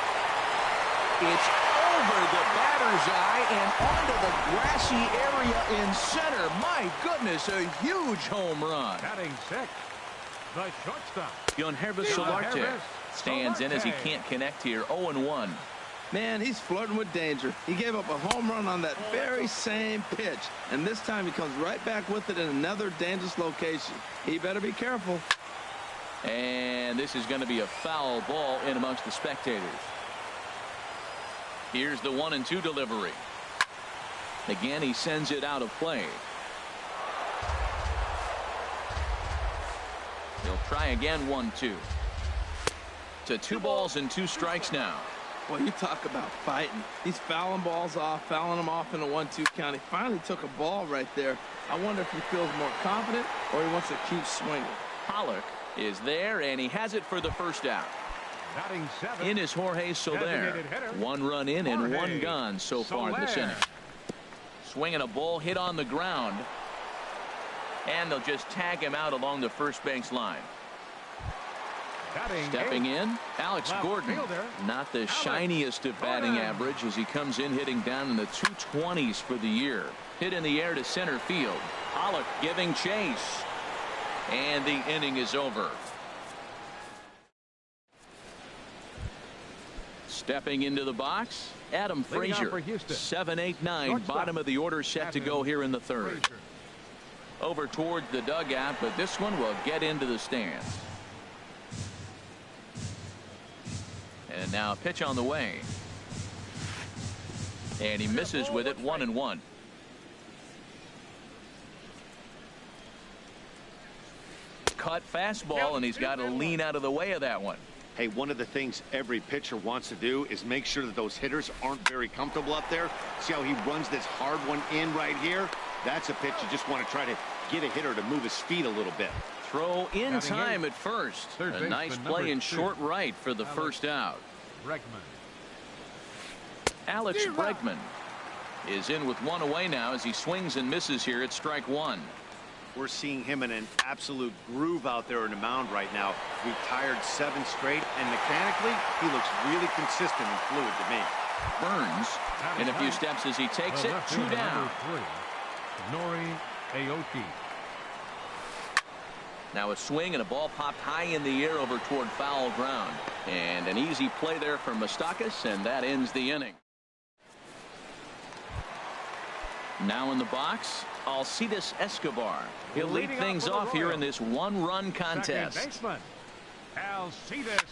It's over the batter's eye and onto the grassy area in center. My goodness, a huge home run. Batting 6. The shortstop. Yohannes Solarte stands in as he can't connect here. 0-1. Man, he's flirting with danger. He gave up a home run on that very same pitch, and this time he comes right back with it in another dangerous location. He better be careful. And this is going to be a foul ball in amongst the spectators. Here's the 1-2 delivery. Again, he sends it out of play. He'll try again, 1-2. To 2 balls and 2 strikes now. Well, you talk about fighting. He's fouling balls off, fouling them off in a 1-2 count. He finally took a ball right there. I wonder if he feels more confident or he wants to keep swinging. Pollock is there, and he has it for the first out. Batting 7. In is Jorge Soler. 1 run in and 1 gone so far this inning. Swinging a ball hit on the ground. And they'll just tag him out along the first base line. Stepping in, Alex Gordon. Not the shiniest of batting average as he comes in hitting down in the 220s for the year. Hit in the air to center field. Pollock giving chase. And the inning is over. Stepping into the box, Adam Frazier. 7-8-9, bottom of the order set to go here in the third. Over towards the dugout, but this one will get into the stands. And now a pitch on the way. And he misses with it, 1-1. Cut fastball, and he's got to lean out of the way of that one. Hey, one of the things every pitcher wants to do is make sure that those hitters aren't very comfortable up there. See how he runs this hard one in right here? That's a pitch you just want to try to get a hitter to move his feet a little bit. Throw in time at first. A nice play in short right for the first out. Alex Bregman is in with 1 away now as he swings and misses here at strike 1. We're seeing him in an absolute groove out there in the mound right now. Retired 7 straight, and mechanically, he looks really consistent and fluid to me. Burns in a few steps as he takes it. 2 down. Now a swing and a ball popped high in the air over toward foul ground. And an easy play there from Moustakas, and that ends the inning. Now in the box, Alcides Escobar. He'll lead things off here in this 1-run contest. Alcides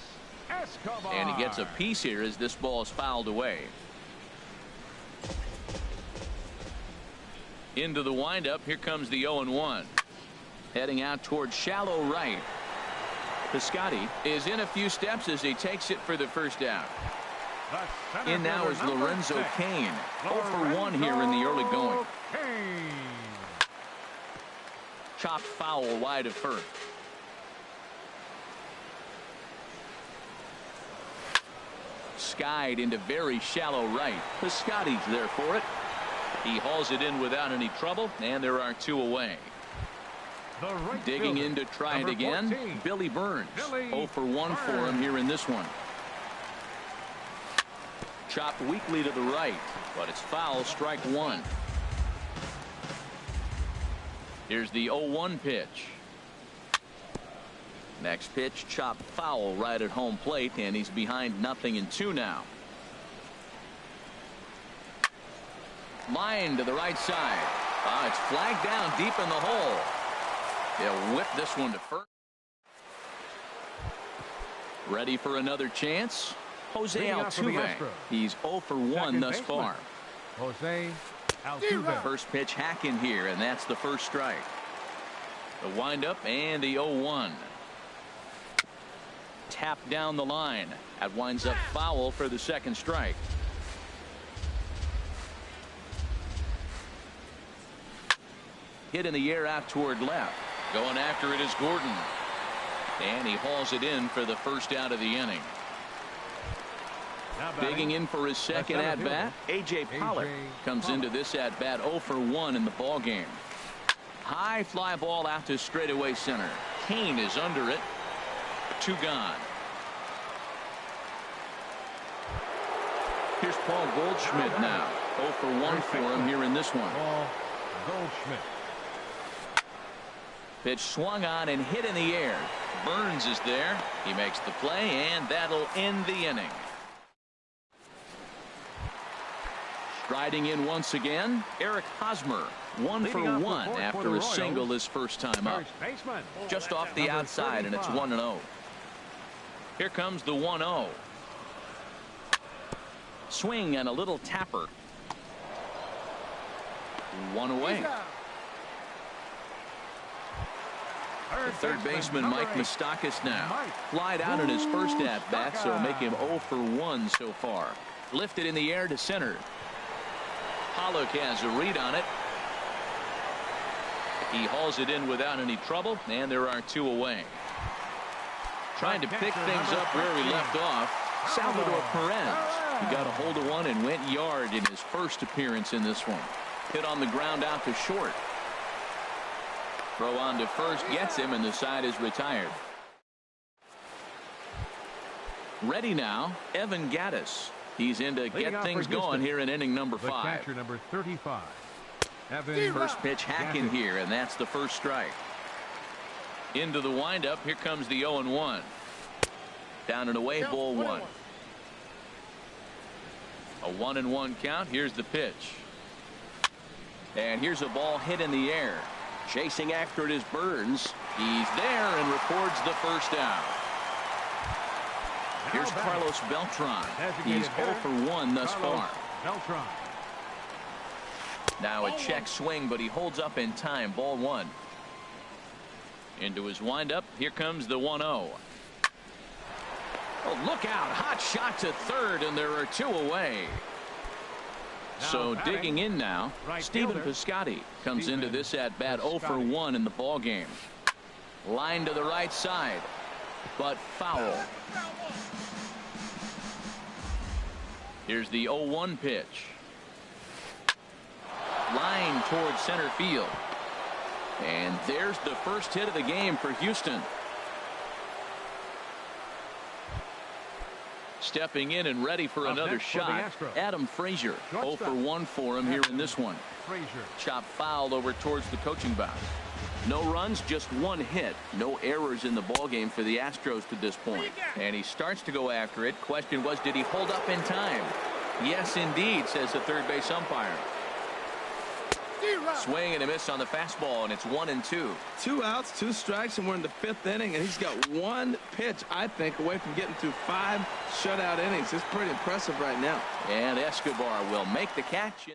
Escobar. And he gets a piece here as this ball is fouled away. Into the windup, here comes the 0-1. Heading out towards shallow right. Piscotty is in a few steps as he takes it for the first out. In now is Lorenzo Cain. 0-for-1 here in the early going. Chopped foul wide of first. Skied into very shallow right. Piscotty's there for it. He hauls it in without any trouble, and there are 2 away. Digging in to try it again, Billy Burns. 0-for-1 for him here in this one. Chopped weakly to the right, but it's foul, strike 1. Here's the 0-1 pitch. Next pitch, chopped foul right at home plate, and he's behind 0-2 now. Line to the right side. It's flagged down deep in the hole. They'll whip this one to first. Ready for another chance? Jose Altuve. He's 0-for-1 thus far. Jose Altuve. First pitch hack in here, and that's the first strike. The windup and the 0-1. Tap down the line. That winds up foul for the second strike. Hit in the air out toward left. Going after it is Gordon. And he hauls it in for the first out of the inning. Digging in for his second at-bat, A.J. Pollock comes into this at-bat 0-for-1 in the ballgame. High fly ball out to straightaway center. Cain is under it. 2 gone. Here's Paul Goldschmidt now. 0-for-1 for him here in this one. Paul Goldschmidt. Pitch swung on and hit in the air. Burns is there. He makes the play, and that'll end the inning. Riding in once again, Eric Hosmer. 1 for 1 after a single his first time up. Just off the outside, and it's 1-0. Here comes the 1-0. Swing and a little tapper. 1 away. The third baseman, Mike Moustakas, now flied out in his first at-bat, so make him 0 for 1 so far. Lifted in the air to center. Pollock has a read on it. He hauls it in without any trouble, and there are 2 away. Trying to pick things up where he left off, Salvador Perez. He got a hold of one and went yard in his first appearance in this one. Hit on the ground out to short. Throw on to first gets him, and the side is retired. Ready now, Evan Gattis. He's in to get things going here in inning number 5. Catcher number 35. First pitch hacking here, and that's the first strike. Into the windup. Here comes the 0-1. Down and away, ball 1. A 1-1 count. Here's the pitch. And here's a ball hit in the air. Chasing after it is Burns. He's there and records the first out. Here's Carlos Beltran. He's 0 for 1 thus far. Now a check swing, but he holds up in time. Ball 1. Into his windup. Here comes the 1-0. Oh, look out. Hot shot to third, and there are 2 away. So digging in now, Stephen Piscotty comes into this at-bat 0 for 1 in the ball game. Line to the right side, but foul. Here's the 0-1 pitch. Line towards center field. And there's the first hit of the game for Houston. Stepping in and ready for another shot, Adam Frazier. 0 for 1 for him here in this one. Chop fouled over towards the coaching box. No runs, just 1 hit. No errors in the ballgame for the Astros to this point. And he starts to go after it. Question was, did he hold up in time? Yes, indeed, says the third base umpire. Swing and a miss on the fastball, and it's 1-2. 2 outs, 2 strikes, and we're in the 5th inning, and he's got 1 pitch, I think, away from getting through 5 shutout innings. It's pretty impressive right now. And Escobar will make the catch.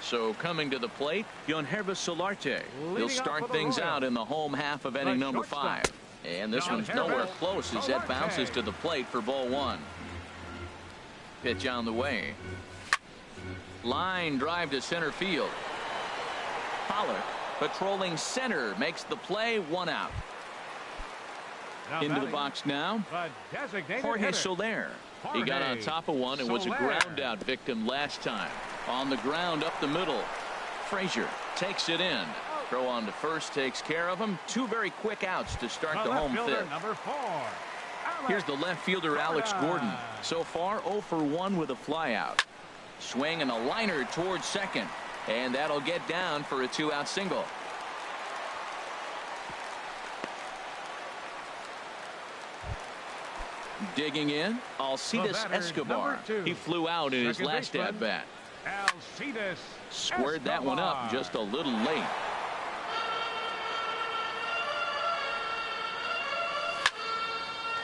So coming to the plate, Yonhervis Solarte. He'll start things out in the home half of inning number 5. And this one's nowhere close as that bounces to the plate for ball 1. Pitch on the way. Line drive to center field. Pollock patrolling center makes the play. 1 out. Into the box now, Jorge Soler. He got on top of one and was a ground out victim last time. On the ground up the middle. Frazier takes it in. Throw on to first takes care of him. 2 very quick outs to start the home 5th. Here's the left fielder, Alex Gordon. So far 0 for 1 with a flyout. Swing and a liner towards second, and that'll get down for a 2-out single. Digging in, Alcides Escobar. He flew out in his last at bat. Squared that one up just a little late.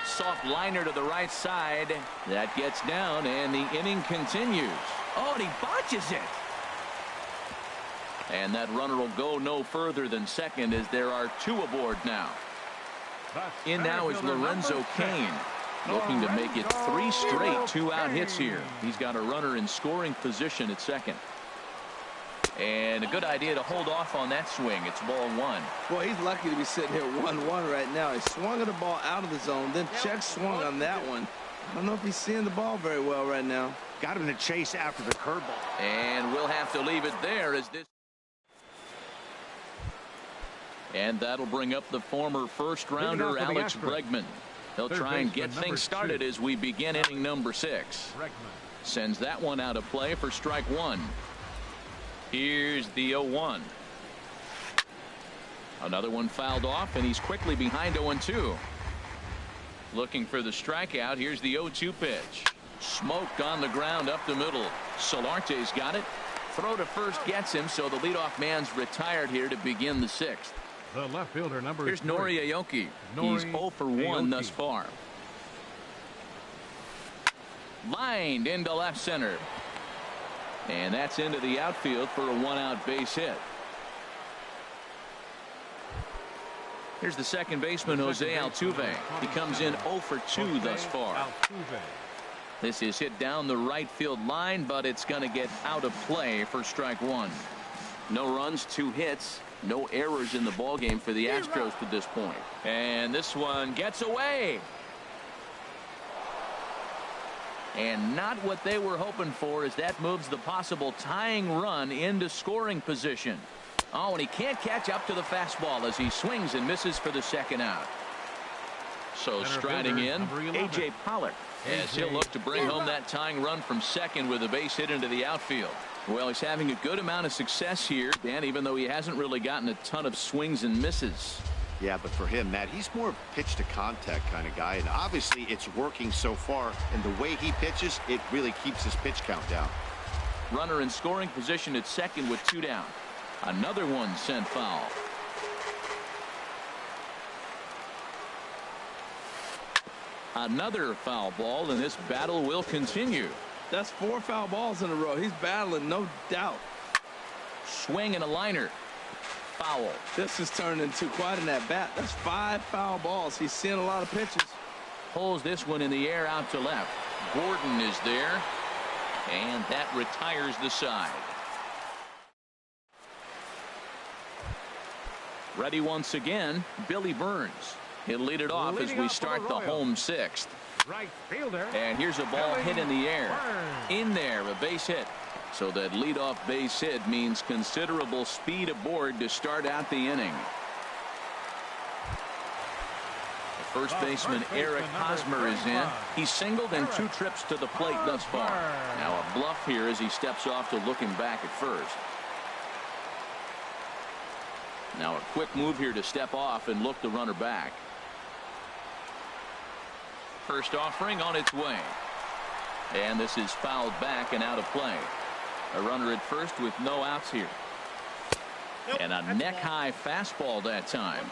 Soft liner to the right side. That gets down, and the inning continues. Oh, and he botches it. And that runner will go no further than second as there are 2 aboard now. In now is Lorenzo Cain, looking to make it 3 straight 2-out hits here. He's got a runner in scoring position at second. And a good idea to hold off on that swing. It's ball 1. Well, he's lucky to be sitting here 1-1 right now. He swung at the ball out of the zone, then check swung on that one. I don't know if he's seeing the ball very well right now. Got him to chase after the curveball. And we'll have to leave it there as this. And that'll bring up the former first-rounder Alex Bregman. He'll try and get things started as we begin inning number 6. Sends that one out of play for strike 1. Here's the 0-1. Another one fouled off, and he's quickly behind 0-2. Looking for the strikeout. Here's the 0-2 pitch. Smoked on the ground up the middle. Solarte's got it. Throw to first gets him, so the leadoff man's retired here to begin the sixth. The left fielder, number Here's 3. Nori Aoki. He's 0 for 1 thus far. Lined into left center. And that's into the outfield for a 1-out base hit. Here's the second baseman, Jose Altuve. He comes in 0 for 2 thus far. This is hit down the right field line, but it's going to get out of play for strike one. No runs, 2 hits, no errors in the ballgame for the Astros to this point. And this one gets away. And not what they were hoping for, as that moves the possible tying run into scoring position. Oh, and he can't catch up to the fastball as he swings and misses for the second out. So striding in, A.J. Pollock, as he'll look to bring home that tying run from second with a base hit into the outfield. Well, he's having a good amount of success here, Dan, even though he hasn't really gotten a ton of swings and misses. Yeah, but for him, Matt, he's more of a pitch to contact kind of guy, and obviously it's working so far, and the way he pitches, it really keeps his pitch count down. Runner in scoring position at second with 2 down. Another one sent foul. Another foul ball, and this battle will continue. That's 4 foul balls in a row. He's battling, no doubt. Swing and a liner. Foul. This has turned into quite an at-bat. That's 5 foul balls. He's seeing a lot of pitches. Pulls this one in the air out to left. Gordon is there, and that retires the side. Ready once again, Billy Burns. He'll lead it off as we start the home sixth. Right fielder. And here's a ball hit in the air. In there, a base hit. So that leadoff base hit means considerable speed aboard to start out the inning. The first baseman, Eric Hosmer, is in. He's singled and 2 trips to the plate thus far. Now a bluff here as he steps off to look him back at first. Now a quick move here to step off and look the runner back. First offering on its way. And this is fouled back and out of play. A runner at first with no outs here. And a neck-high fastball that time.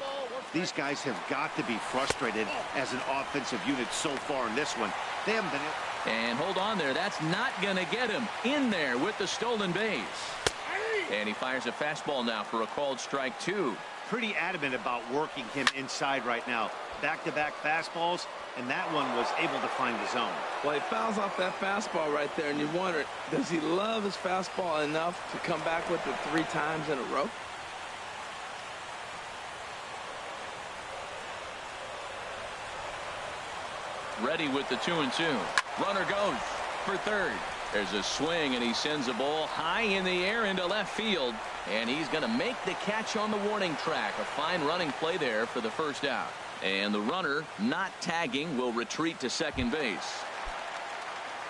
These guys have got to be frustrated as an offensive unit so far in this one. They haven't been. And hold on there. That's not going to get him. In there with the stolen base. And he fires a fastball now for a called strike 2. Pretty adamant about working him inside right now. Back-to-back fastballs, and that one was able to find the zone. Well, he fouls off that fastball right there, and you wonder, does he love his fastball enough to come back with it 3 times in a row? Ready with the 2-2. Runner goes for third. There's a swing, and he sends a ball high in the air into left field. And he's going to make the catch on the warning track. A fine running play there for the first out. And the runner, not tagging, will retreat to second base.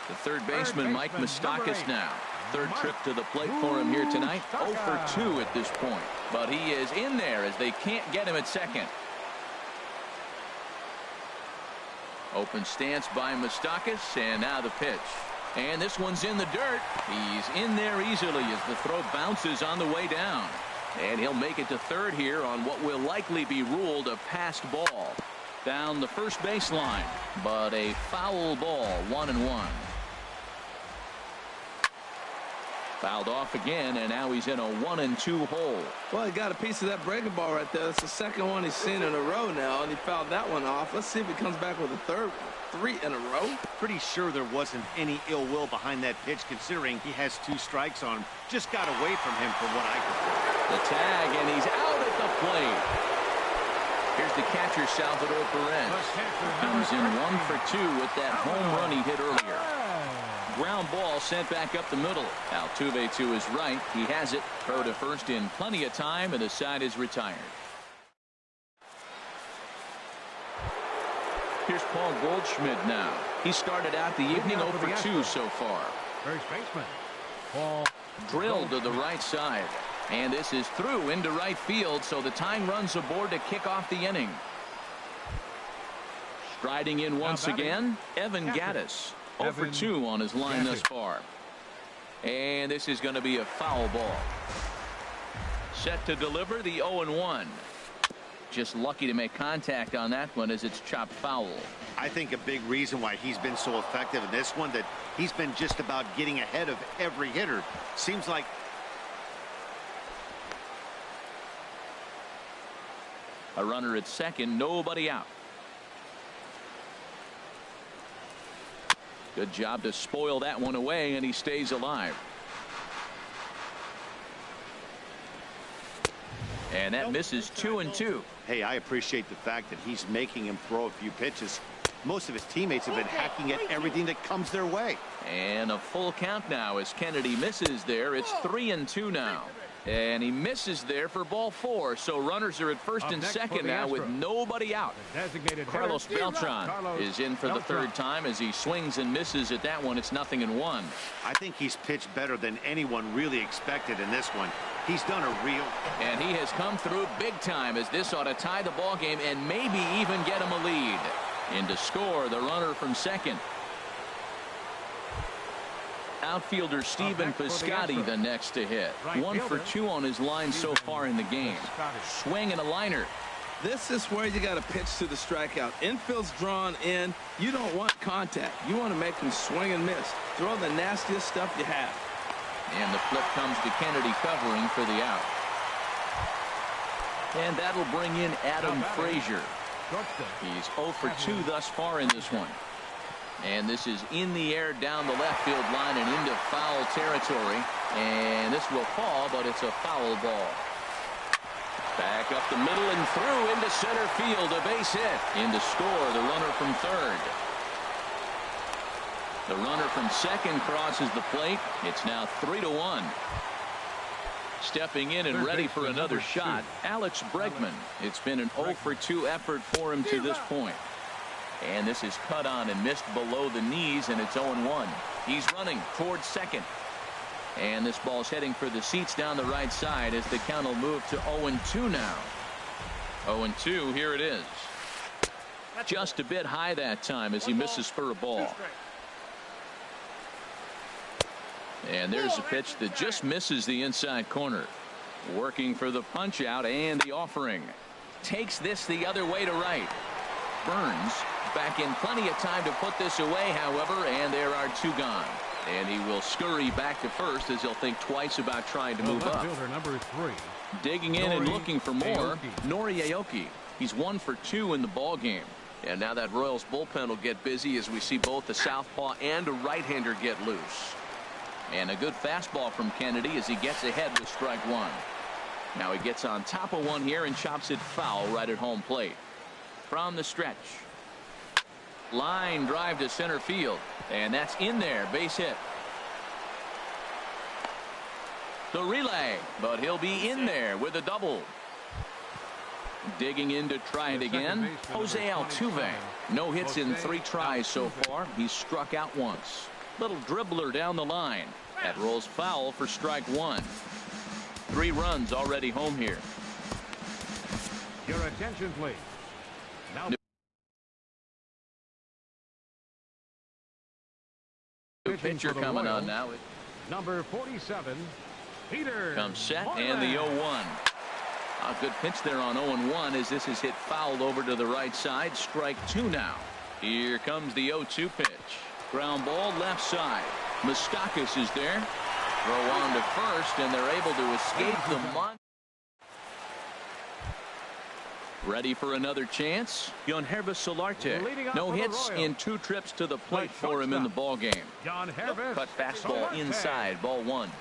The third baseman, Mike Moustakas now. Third trip to the plate for him here tonight. 0 for 2 at this point. But he is in there as they can't get him at second. Open stance by Moustakas, and now the pitch. And this one's in the dirt. He's in there easily as the throw bounces on the way down. And he'll make it to third here on what will likely be ruled a passed ball. Down the first baseline, but a foul ball, 1-1. Fouled off again, and now he's in a 1-2 hole. Well, he got a piece of that breaking ball right there. That's the second one he's seen in a row now, and he fouled that one off. Let's see if he comes back with a third one. 3 in a row. Pretty sure there wasn't any ill will behind that pitch, considering he has 2 strikes on him. Just got away from him from what I could see. The tag, and he's out at the plate. Here's the catcher, Salvador Perez. Comes in 1 for 2 with that home run he hit earlier. Ground ball sent back up the middle. Altuve to his right. He has it. Throw to first in plenty of time, and the side is retired. Here's Paul Goldschmidt now. He started out the evening 0 for 2 so far. First baseman, Paul. Drilled to the right side. And this is through into right field, so the tying run's aboard to kick off the inning. Striding in once again, Evan Gattis. 0 for 2 on his line thus far. And this is going to be a foul ball. Set to deliver the 0-1. Just lucky to make contact on that one as it's chopped foul. I think a big reason why he's been so effective in this one, that he's been just about getting ahead of every hitter. Seems like a runner at second, nobody out. Good job to spoil that one away, and he stays alive. And that misses 2-2. Hey, I appreciate the fact that he's making him throw a few pitches. Most of his teammates have been hacking at everything that comes their way. And a full count now as Kennedy misses there. It's 3-2 now. And he misses there for ball 4. So runners are at first and second now with nobody out. Carlos Beltran is in for the third time as he swings and misses at that one. It's 0-1. I think he's pitched better than anyone really expected in this one. He's done a real. And he has come through big time as this ought to tie the ball game and maybe even get him a lead. In to score the runner from second. Outfielder Stephen Piscotty the next to hit. 1 for 2 on his line so far in the game. Swing and a liner. This is where you got to pitch to the strikeout. Infield's drawn in. You don't want contact. You want to make him swing and miss. Throw the nastiest stuff you have. And the flip comes to Kennedy covering for the out. And that'll bring in Adam Frazier. He's 0 for 2 thus far in this one. And this is in the air down the left field line and into foul territory. And this will fall, but it's a foul ball. Back up the middle and through into center field. A base hit. In to score the runner from third. The runner from second crosses the plate. It's now 3-1. Stepping in and ready for another shot, Alex Bregman. It's been an 0 for 2 effort for him to this point. And this is cut on and missed below the knees, and it's 0-1. He's running towards second. And this ball's heading for the seats down the right side as the count will move to 0-2 now. 0-2, here it is. Just a bit high that time as he misses for a ball. And there's a pitch that just misses the inside corner. Working for the punch out and the offering. Takes this the other way to right. Burns back in plenty of time to put this away, however, and there are 2 gone. And he will scurry back to first as he'll think twice about trying to move up. Number 3. Digging in and looking for more, Nori Aoki. He's 1 for 2 in the ball game. And now that Royals bullpen will get busy as we see both the southpaw and a right-hander get loose. And a good fastball from Kennedy as he gets ahead with strike 1. Now he gets on top of one here and chops it foul right at home plate. From the stretch. Line drive to center field. And that's in there. Base hit. The relay. But he'll be in there with a double. Digging in to try it again. Jose Altuve. No hits in 3 tries so far. He's struck out once. Little dribbler down the line. That rolls foul for strike 1. 3 runs already home here. Your attention, please. Now new pitcher coming on now. Number 47, Peter. Comes set and the 0-1. A good pitch there on 0-1 as this is hit fouled over to the right side. Strike 2 now. Here comes the 0-2 pitch. Ground ball left side. Moustakas is there. Throw on to first, and they're able to escape the month. Ready for another chance. Yonhervis Solarte. No hits in 2 trips to the plate for him in the ball game. Cut fastball inside, ball 1.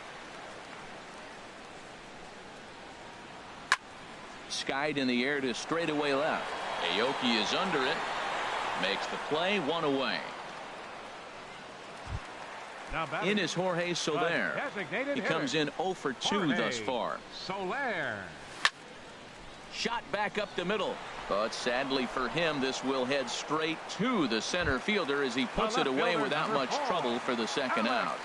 Skied in the air to straightaway left. Aoki is under it. Makes the play, 1 away. In is Jorge Soler. He comes in 0 for 2 thus far. Soler. Shot back up the middle. But sadly for him, this will head straight to the center fielder as he puts it away without much trouble for the second out.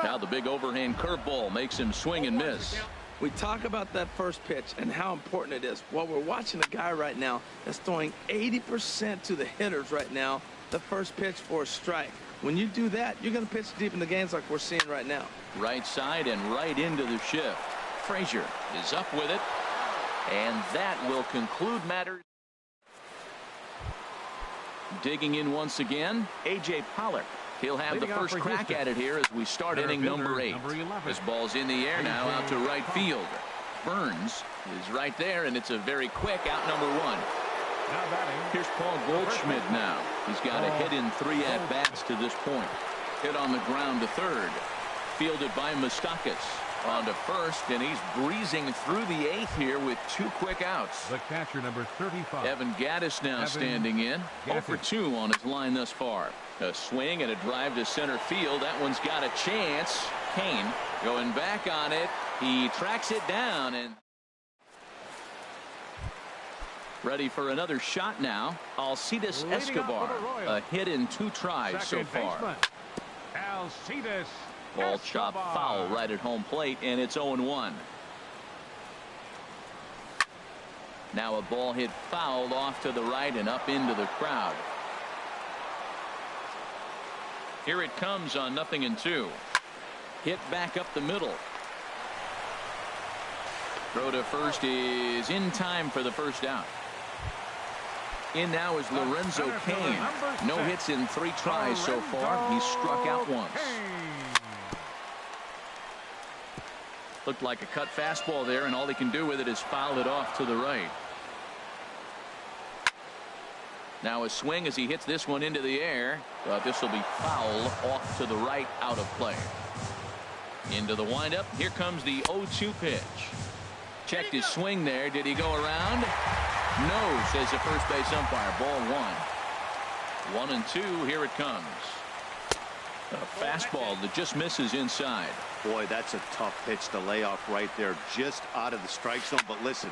Now the big overhand curveball makes him swing and miss. We talk about that first pitch and how important it is. Well, we're watching a guy right now that's throwing 80% to the hitters right now, the first pitch for a strike. When you do that, you're going to pitch deep in the games like we're seeing right now. Right side and right into the shift. Frazier is up with it, and that will conclude matters. Digging in once again, A.J. Pollock. He'll have the first crack at it here as we start inning number 8. This ball's in the air now out to right field. Burns is right there, and it's a very quick out number 1. Here's Paul Goldschmidt now. He's got a hit in 3 at-bats to this point. Hit on the ground to third. Fielded by Moustakas. On to first, and he's breezing through the 8th here with 2 quick outs. The catcher, number 35. Evan Gattis now standing in. 0 for 2 on his line thus far. A swing and a drive to center field. That one's got a chance. Kane going back on it. He tracks it down and ready for another shot now. Alcides Escobar. A hit in 2 tries so far. Alcides Ball chopped foul right at home plate, and it's 0-1. Now a ball hit foul off to the right and up into the crowd. Here it comes on 0-2. Hit back up the middle. Throw to first is in time for the first out. In now is Lorenzo Cain. No hits in 3 tries so far. He struck out once. Looked like a cut fastball there, and all he can do with it is foul it off to the right. Now a swing as he hits this one into the air, but this will be foul off to the right, out of play. Into the windup. Here comes the 0-2 pitch. Checked his swing there. Did he go around? No, says the first base umpire. Ball 1. 1-2. Here it comes. A fastball that just misses inside. Boy, that's a tough pitch to lay off right there, just out of the strike zone. But listen,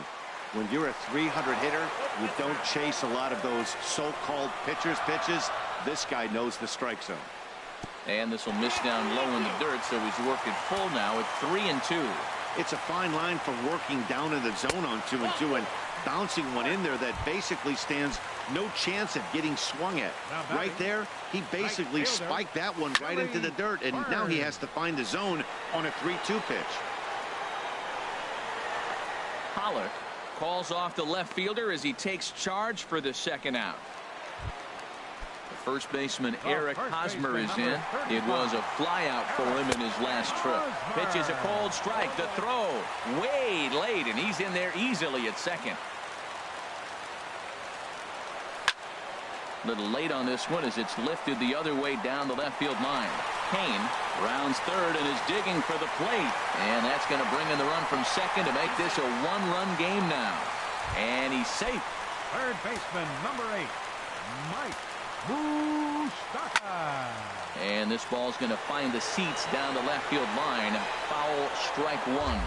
when you're a 300 hitter, you don't chase a lot of those so-called pitchers' pitches. This guy knows the strike zone. And this will miss down low in the dirt, so he's working full now at 3-2. It's a fine line for working down in the zone on 2-2 and bouncing one in there that basically stands no chance of getting swung at. Right there, he basically spiked that one right into the dirt, and now he has to find the zone on a 3-2 pitch. Pollock calls off the left fielder as he takes charge for the second out. The first baseman Eric Hosmer is in. It was a flyout for him in his last trip. Pitch is a cold strike. The throw way late, and he's in there easily at second. A little late on this one as it's lifted the other way down the left field line. Kane rounds third and is digging for the plate. And that's going to bring in the run from second to make this a 1-run game now. And he's safe. Third baseman, number 8, Mike Moustakas. And this ball's going to find the seats down the left field line. Foul, strike 1.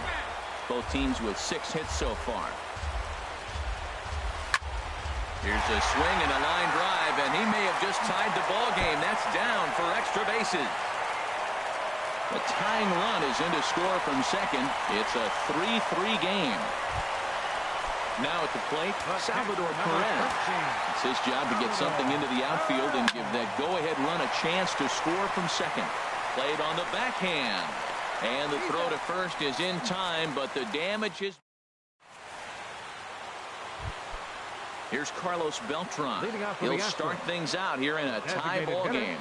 Both teams with 6 hits so far. Here's a swing and a line drive, and he may have just tied the ball game. That's down for extra bases. The tying run is in to score from second. It's a 3-3 game. Now at the plate, Salvador Perez. It's his job to get something into the outfield and give that go-ahead run a chance to score from second. Played on the backhand. And the throw to first is in time, but the damage is... Here's Carlos Beltran. He'll start things out here in a tie ball game.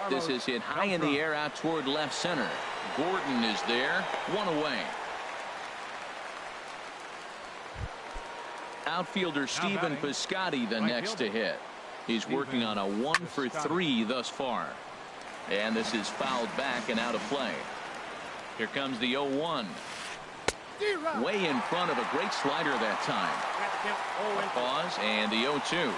This is hit high in the air out toward left center. Gordon is there, 1 away. Outfielder Stephen Piscotty the next to hit. He's working on a 1 for 3 thus far. And this is fouled back and out of play. Here comes the 0-1. Way in front of a great slider that time. A pause and the 0-2.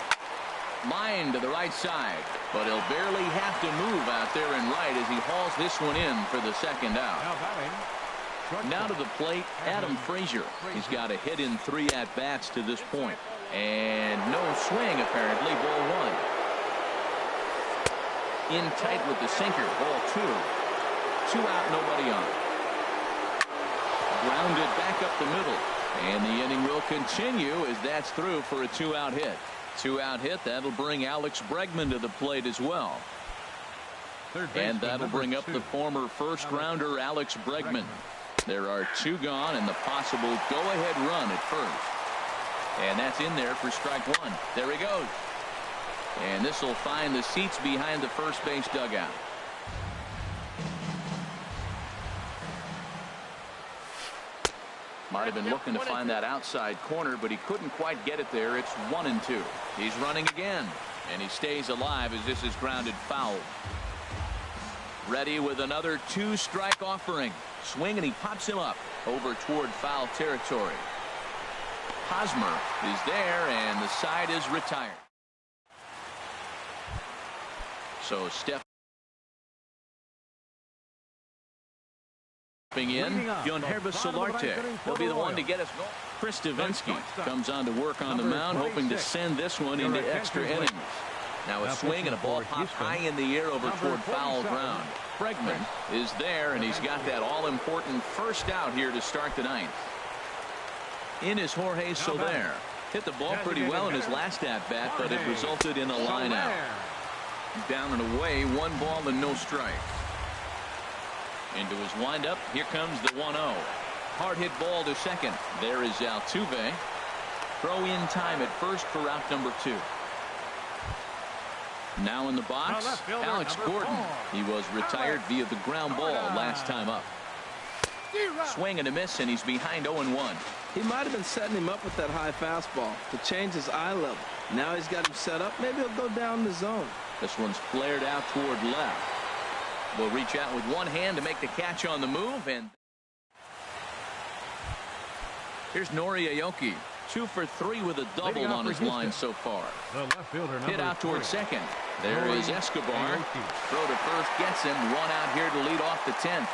Line to the right side, but he'll barely have to move out there and right as he hauls this one in for the second out. Now to the plate, Adam Frazier. He's got a hit in 3 at-bats to this point. And no swing, apparently. Ball 1. In tight with the sinker. Ball 2. 2 out, nobody on. grounded back up the middle. And the inning will continue as that's through for a 2-out hit. 2-out hit, that'll bring Alex Bregman to the plate as well. And that'll bring up the former first-rounder Alex Bregman. There are 2 gone and the possible go-ahead run at first. And that's in there for strike 1. There he goes. And this will find the seats behind the first base dugout. Might have been looking to find that outside corner, but he couldn't quite get it there. It's 1-2. He's running again, and he stays alive as this is grounded foul. Ready with another 2-strike offering. Swing, and he pops him up over toward foul territory. Hosmer is there, and the side is retired. So Stepping in, Yonhervis Solarte will be the one to get us. Chris Davinsky comes on to work on the mound, hoping to send this one into extra innings. Now a swing and a ball popped high in the air over toward foul ground. Bregman is there, and he's got that all-important first out here to start the 9th. In is Jorge Soler. Hit the ball pretty well in his last at-bat, but it resulted in a line out. Down and away, 1 ball and no strike. Into his windup, here comes the 1-0. Hard hit ball to second. There is Altuve. Throw in time at first for out number 2. Now in the box, Alex Gordon. He was retired via the ground ball last time up. Swing and a miss, and he's behind 0-1. He might have been setting him up with that high fastball to change his eye level. Now he's got him set up. Maybe he'll go down the zone. This one's flared out toward left. Will reach out with one hand to make the catch on the move, and here's Nori Aoki. 2 for 3 with a double on his line so far. Hit out toward second. There is Escobar. Throw to first gets him. 1 out here to lead off the 10th.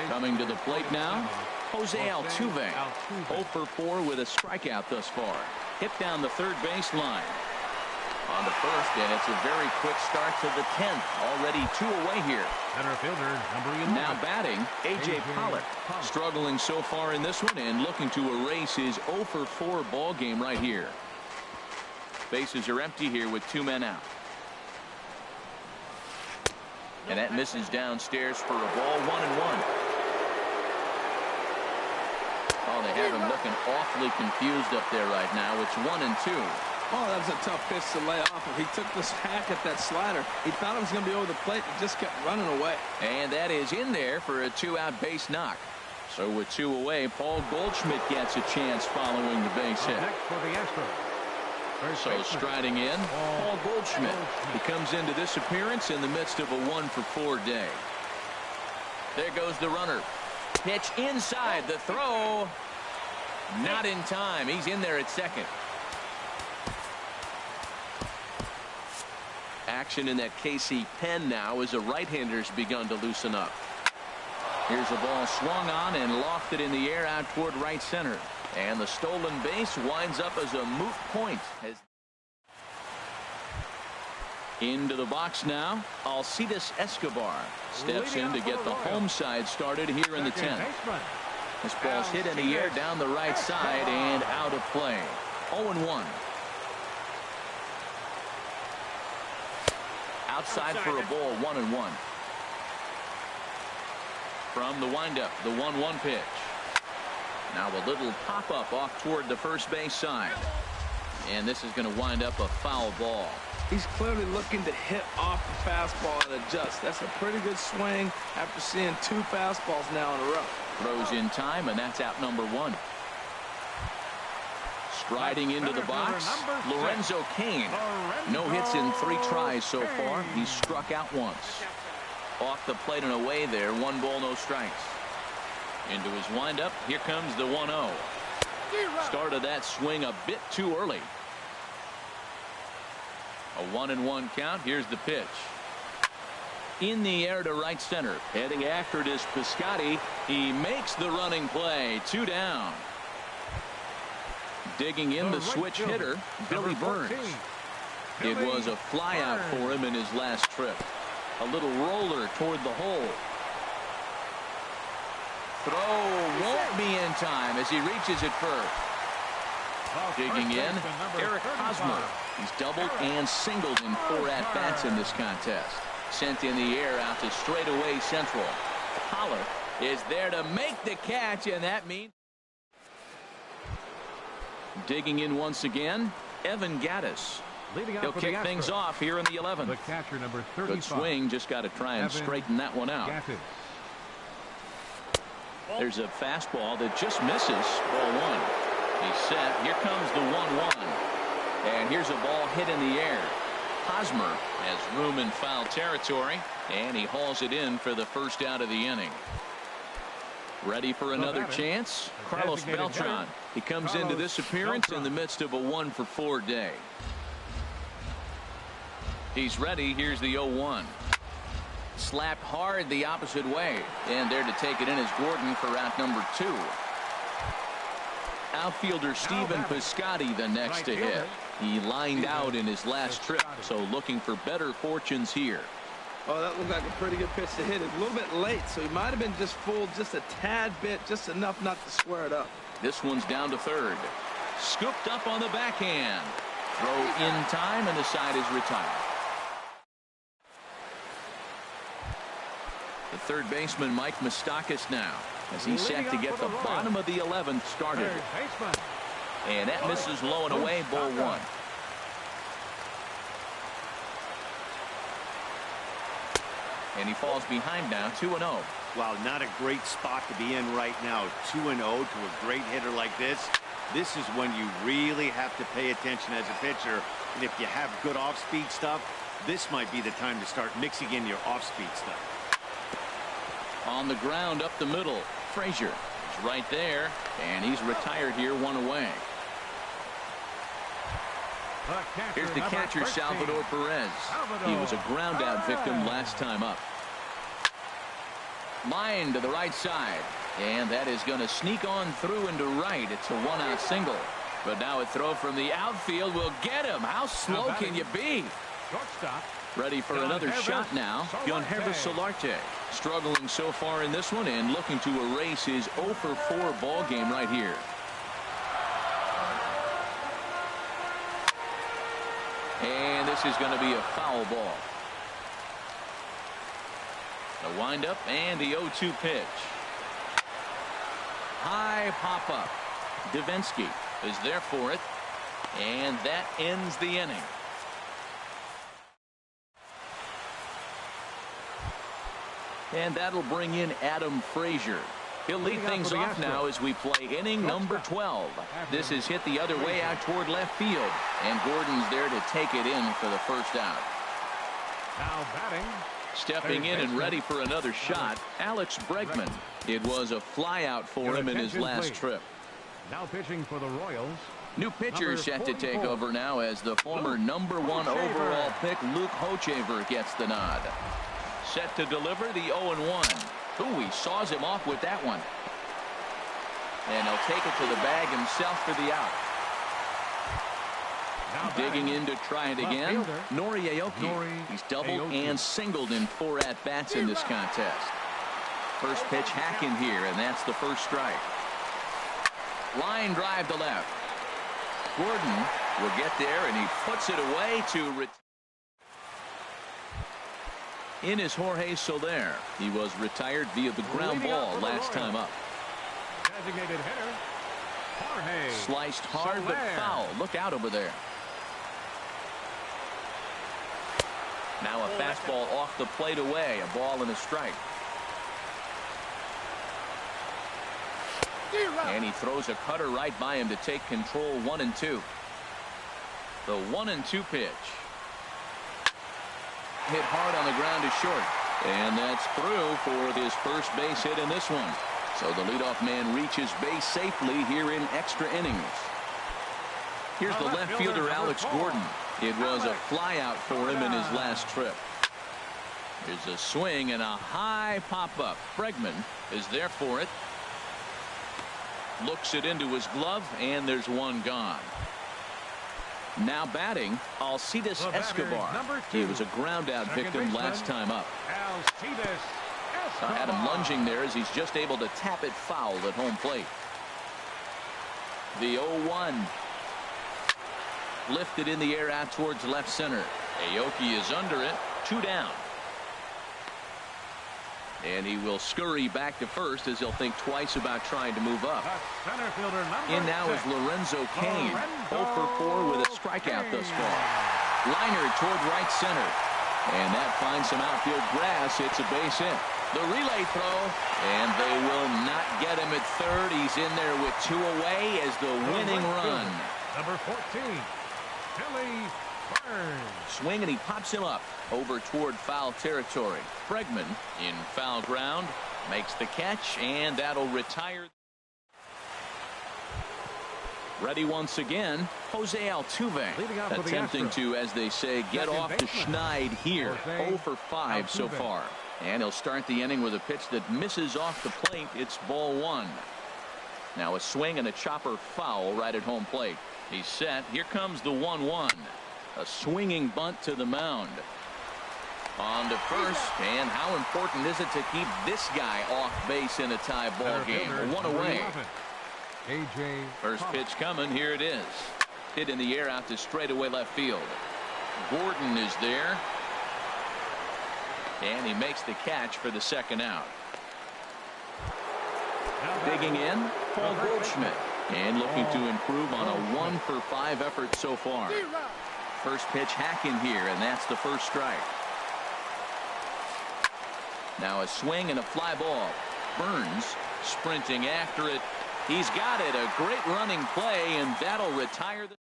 Coming to the plate now, Jose Altuve. 0 for 4 with a strikeout thus far. Hit down the third base line. On the first, and it's a very quick start to the 10th. Already 2 away here. Center fielder, number 11. Now batting, A.J. Pollock. Struggling so far in this one and looking to erase his 0 for 4 ball game right here. Bases are empty here with 2 men out. And that misses downstairs for a ball. 1-1. Oh, they have him looking awfully confused up there right now. It's 1-2. Oh, that was a tough pitch to lay off. If he took this hack at that slider, he thought it was going to be over the plate and just kept running away. And that is in there for a 2-out base knock. So with 2 away, Paul Goldschmidt gets a chance following the base hit. Next for the Astros. So striding in, Paul Goldschmidt. He comes into this appearance in the midst of a 1 for 4 day. There goes the runner. Pitch inside. The throw. Not in time. He's in there at second. Action in that KC pen now as a right-hander's begun to loosen up. Here's a ball swung on and lofted in the air out toward right center. And the stolen base winds up as a moot point. Into the box now, Alcides Escobar steps in to get the home side started here in the 10th. This ball's hit in the air down the right side and out of play. 0-1. Outside for a ball, 1-1. From the windup, the 1-1 pitch. Now a little pop-up off toward the first base side. And this is going to wind up a foul ball. He's clearly looking to hit off the fastball and adjust. That's a pretty good swing after seeing 2 fastballs now in a row. Throws in time, and that's out number 1. Striding into the box, Lorenzo Cain. No hits in 3 tries so far. He's struck out once. Off the plate and away there. 1 ball, no strikes. Into his windup. Here comes the 1-0. Started that swing a bit too early. A 1-1 count. Here's the pitch. In the air to right center. Heading after it is Piscotty. He makes the running play. 2 down. Digging in the switch hitter, Billy Burns. It was a flyout for him in his last trip. A little roller toward the hole. throw won't be in time as he reaches it first. Digging in, Eric Hosmer. He's doubled and singled in 4 at-bats in this contest. Sent in the air out to straightaway central. Holler is there to make the catch, and that means digging in once again, Evan Gaddis. He'll kick things off here in the 11th. The catcher, number 35. Good swing, just got to try and straighten that one out. There's a fastball that just misses. Ball 1. He's set. Here comes the 1-1. And here's a ball hit in the air. Hosmer has room in foul territory, and he hauls it in for the first out of the inning. Ready for another chance? Carlos Beltran. He comes into this appearance in the midst of a 1-for-4 day. He's ready. Here's the 0-1. Slapped hard the opposite way, and there to take it in is Gordon for out number 2. Outfielder Stephen Piscotty the next to hit. He lined out in his last trip, so looking for better fortunes here. Oh, that looked like a pretty good pitch to hit it. A little bit late, so he might have been just fooled just a tad bit, just enough not to square it up. This one's down to third. Scooped up on the backhand. Throw in time, and the side is retired. The third baseman, Mike Moustakas, now, as he's set to get the bottom of the 11th started. And that misses low and away, ball 1. And he falls behind now, 2-0. Wow, not a great spot to be in right now. 2-0 to a great hitter like this. This is when you really have to pay attention as a pitcher. And if you have good off-speed stuff, this might be the time to start mixing in your off-speed stuff. On the ground up the middle, Frazier is right there, and he's retired here, 1 away. Here's the catcher, Salvador Perez. He was a ground-out victim last time up. Line to the right side, and that is going to sneak on through into right. It's a 1-out single. But now a throw from the outfield will get him. How slow can you be? Ready for another shot now. Yonhervis Solarte struggling so far in this one and looking to erase his 0-for-4 ball game right here. And this is going to be a foul ball. The windup and the 0-2 pitch. High pop up. Davinsky is there for it, and that ends the inning. And that'll bring in Adam Frazier. He'll lead things off now as we play inning number 12. This is hit the other way out toward left field, and Gordon's there to take it in for the first out. Now batting. Stepping in and ready for another shot, Alex Bregman. It was a flyout for him in his last trip. Now pitching for the Royals. New pitcher set to take over now as the former number 1 overall pick Luke Hochevar gets the nod. Set to deliver the 0-1. Ooh, he saws him off with that one. And he'll take it to the bag himself for the out. Digging in to try it again, Nori Aoki. He's doubled and singled in 4 at-bats in this contest. First pitch hack in here, and that's the first strike. Line drive to left. Gordon will get there, and he puts it away to in is Jorge Soler. He was retired via the ground ball last time up. Designated hitter, Jorge Sliced hard Soler. but foul. Look out over there. Now a fastball off the plate away. A ball and a strike. And he throws a cutter right by him to take control. 1-2. The 1-2 pitch. Hit hard on the ground to short. And that's through for his first base hit in this one. So the leadoff man reaches base safely here in extra innings. Here's the left fielder, Alex Gordon. It was a flyout for him in his last trip. Here's a swing and a high pop-up. Bregman is there for it. Looks it into his glove, and there's one gone. Now batting, Alcides Escobar. He was a ground-out victim last time up. Had him lunging there as he's just able to tap it foul at home plate. The 0-1. Lifted in the air out towards left center. Aoki is under it. 2 down. And he will scurry back to first as he'll think twice about trying to move up. Center fielder In now is Lorenzo Cain. 0 for 4 with a strikeout thus far. Liner toward right center. And that finds some outfield grass. It's a base hit. The relay throw. And they will not get him at third. He's in there with 2 away as the winning run. Number 14, Billy Burns. Swing and he pops him up over toward foul territory. Bregman in foul ground makes the catch, and that'll retire. Ready once again, Jose Altuve attempting to, as they say, get off the schneid here. 0 for 5 so far. And he'll start the inning with a pitch that misses off the plate. It's ball 1. Now a swing and a chopper foul right at home plate. He's set. Here comes the 1-1. A swinging bunt to the mound. On to first, and how important is it to keep this guy off base in a tie ball game? 1 away. First pitch coming. Here it is. Hit in the air out to straightaway left field. Gordon is there. And he makes the catch for the second out. Digging in, Paul Goldschmidt. And looking to improve on a 1 for 5 effort so far. First pitch hacking here, and that's the first strike. Now a swing and a fly ball. Burns sprinting after it. He's got it. A great running play, and that'll retire the.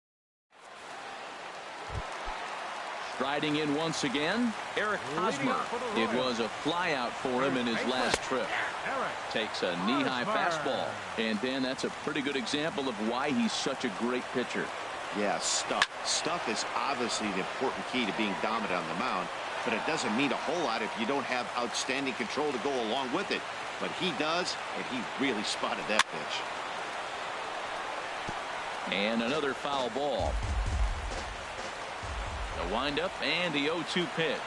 Striding in once again, Eric Hosmer. It was a fly out for him in his last trip. Takes a knee-high fastball. And Dan, that's a pretty good example of why he's such a great pitcher. Yeah, stuff. Stuff is obviously the important key to being dominant on the mound, but it doesn't mean a whole lot if you don't have outstanding control to go along with it. But he does, and he really spotted that pitch. And another foul ball. The windup and the 0-2 pitch.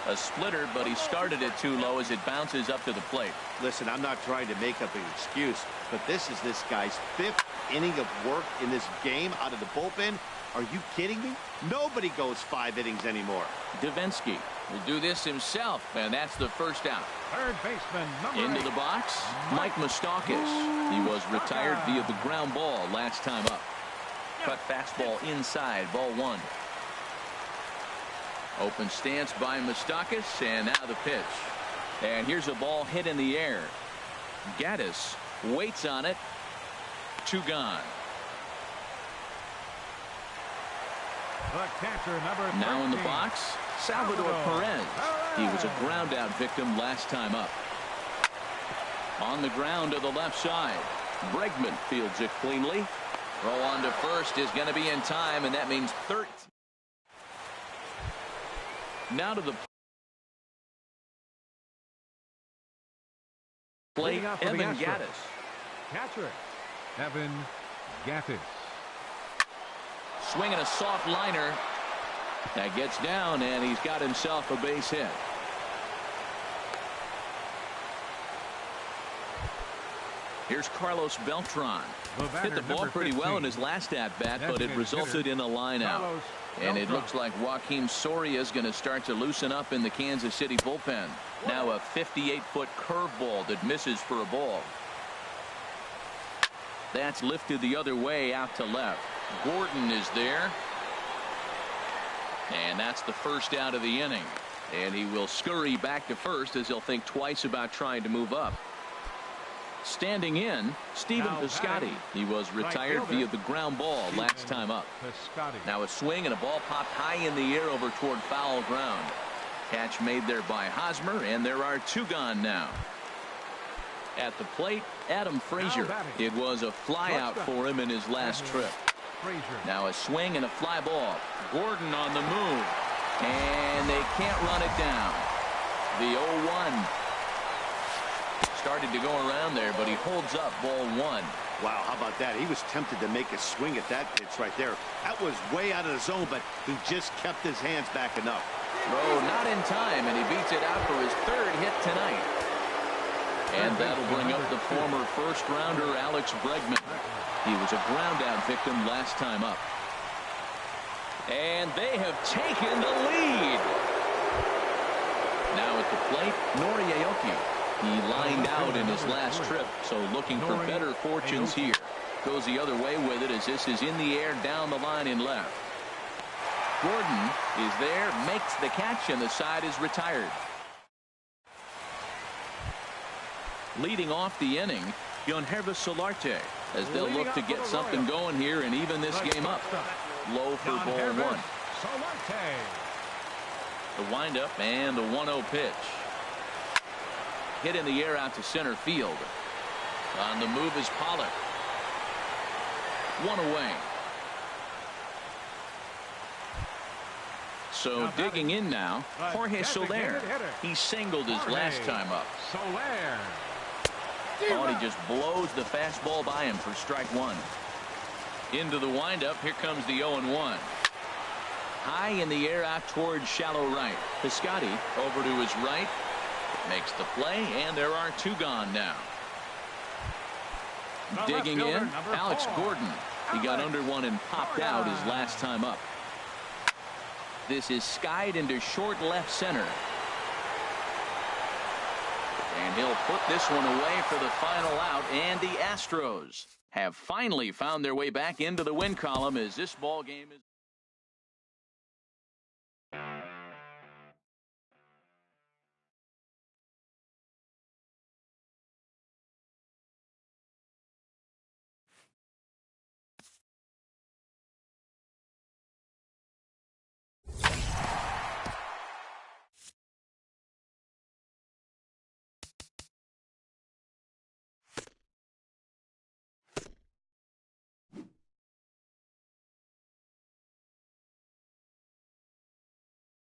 A splitter, but he started it too low as it bounces up to the plate. Listen, I'm not trying to make up an excuse, but this is this guy's 5th inning of work in this game out of the bullpen. Are you kidding me? Nobody goes 5 innings anymore. Davinsky will do this himself, and that's the first out. Third baseman, into the box, Mike Moustakas. He was retired via the ground ball last time up. Cut fastball inside, ball 1. Open stance by Moustakas, and now the pitch. And here's a ball hit in the air. Gaddis waits on it. 2 gone. The catcher, number 13. Now in the box, Salvador Perez. He was a ground out victim last time up. On the ground to the left side. Bregman fields it cleanly. Throw on to first is going to be in time, and that means 13. Now to the plate, Evan Gaddis. Catcher, Evan Gaddis. Swinging a soft liner. That gets down, and he's got himself a base hit. Here's Carlos Beltran. Hit the ball pretty well in his last at-bat, but it resulted in a line out. And it looks like Joakim Soria is going to start to loosen up in the Kansas City bullpen. Now a 58-foot curveball that misses for a ball. That's lifted the other way out to left. Gordon is there. And that's the first out of the inning. And he will scurry back to first as he'll think twice about trying to move up. Standing in, Stephen Piscotty. He was retired via the ground ball last time up. Now a swing and a ball popped high in the air over toward foul ground. Catch made there by Hosmer, and there are 2 gone now. At the plate, Adam Frazier. It was a fly out for him in his last trip. Now a swing and a fly ball. Gordon on the move, and they can't run it down. The 0-1. Started to go around there, but he holds up ball 1. Wow, how about that? He was tempted to make a swing at that pitch right there. That was way out of the zone, but he just kept his hands back enough. Throw not in time, and he beats it out for his 3rd hit tonight. And that'll bring up the former first-rounder Alex Bregman. He was a ground-out victim last time up. And they have taken the lead. Now at the plate, Nori Aoki. He lined out in his last trip, so looking for better fortunes here. Goes the other way with it as this is in the air down the line in left. Gordon is there, makes the catch, and the side is retired. Leading off the inning, Yonhervis Solarte, as they'll look to get something going here and even this game up. Low for ball one. The windup and the 1-0 pitch. Hit in the air out to center field. On the move is Pollock. One away. So digging in now, Jorge Soler. He singled his last time up. Thought he just blows the fastball by him for strike one. Into the windup. Here comes the 0-1. High in the air out towards shallow right. Piscotty over to his right. Makes the play, and there are two gone now. Digging in, Alex Gordon. He got under one and popped out his last time up. This is skied into short left center. And he'll put this one away for the final out, and the Astros have finally found their way back into the win column as this ball game is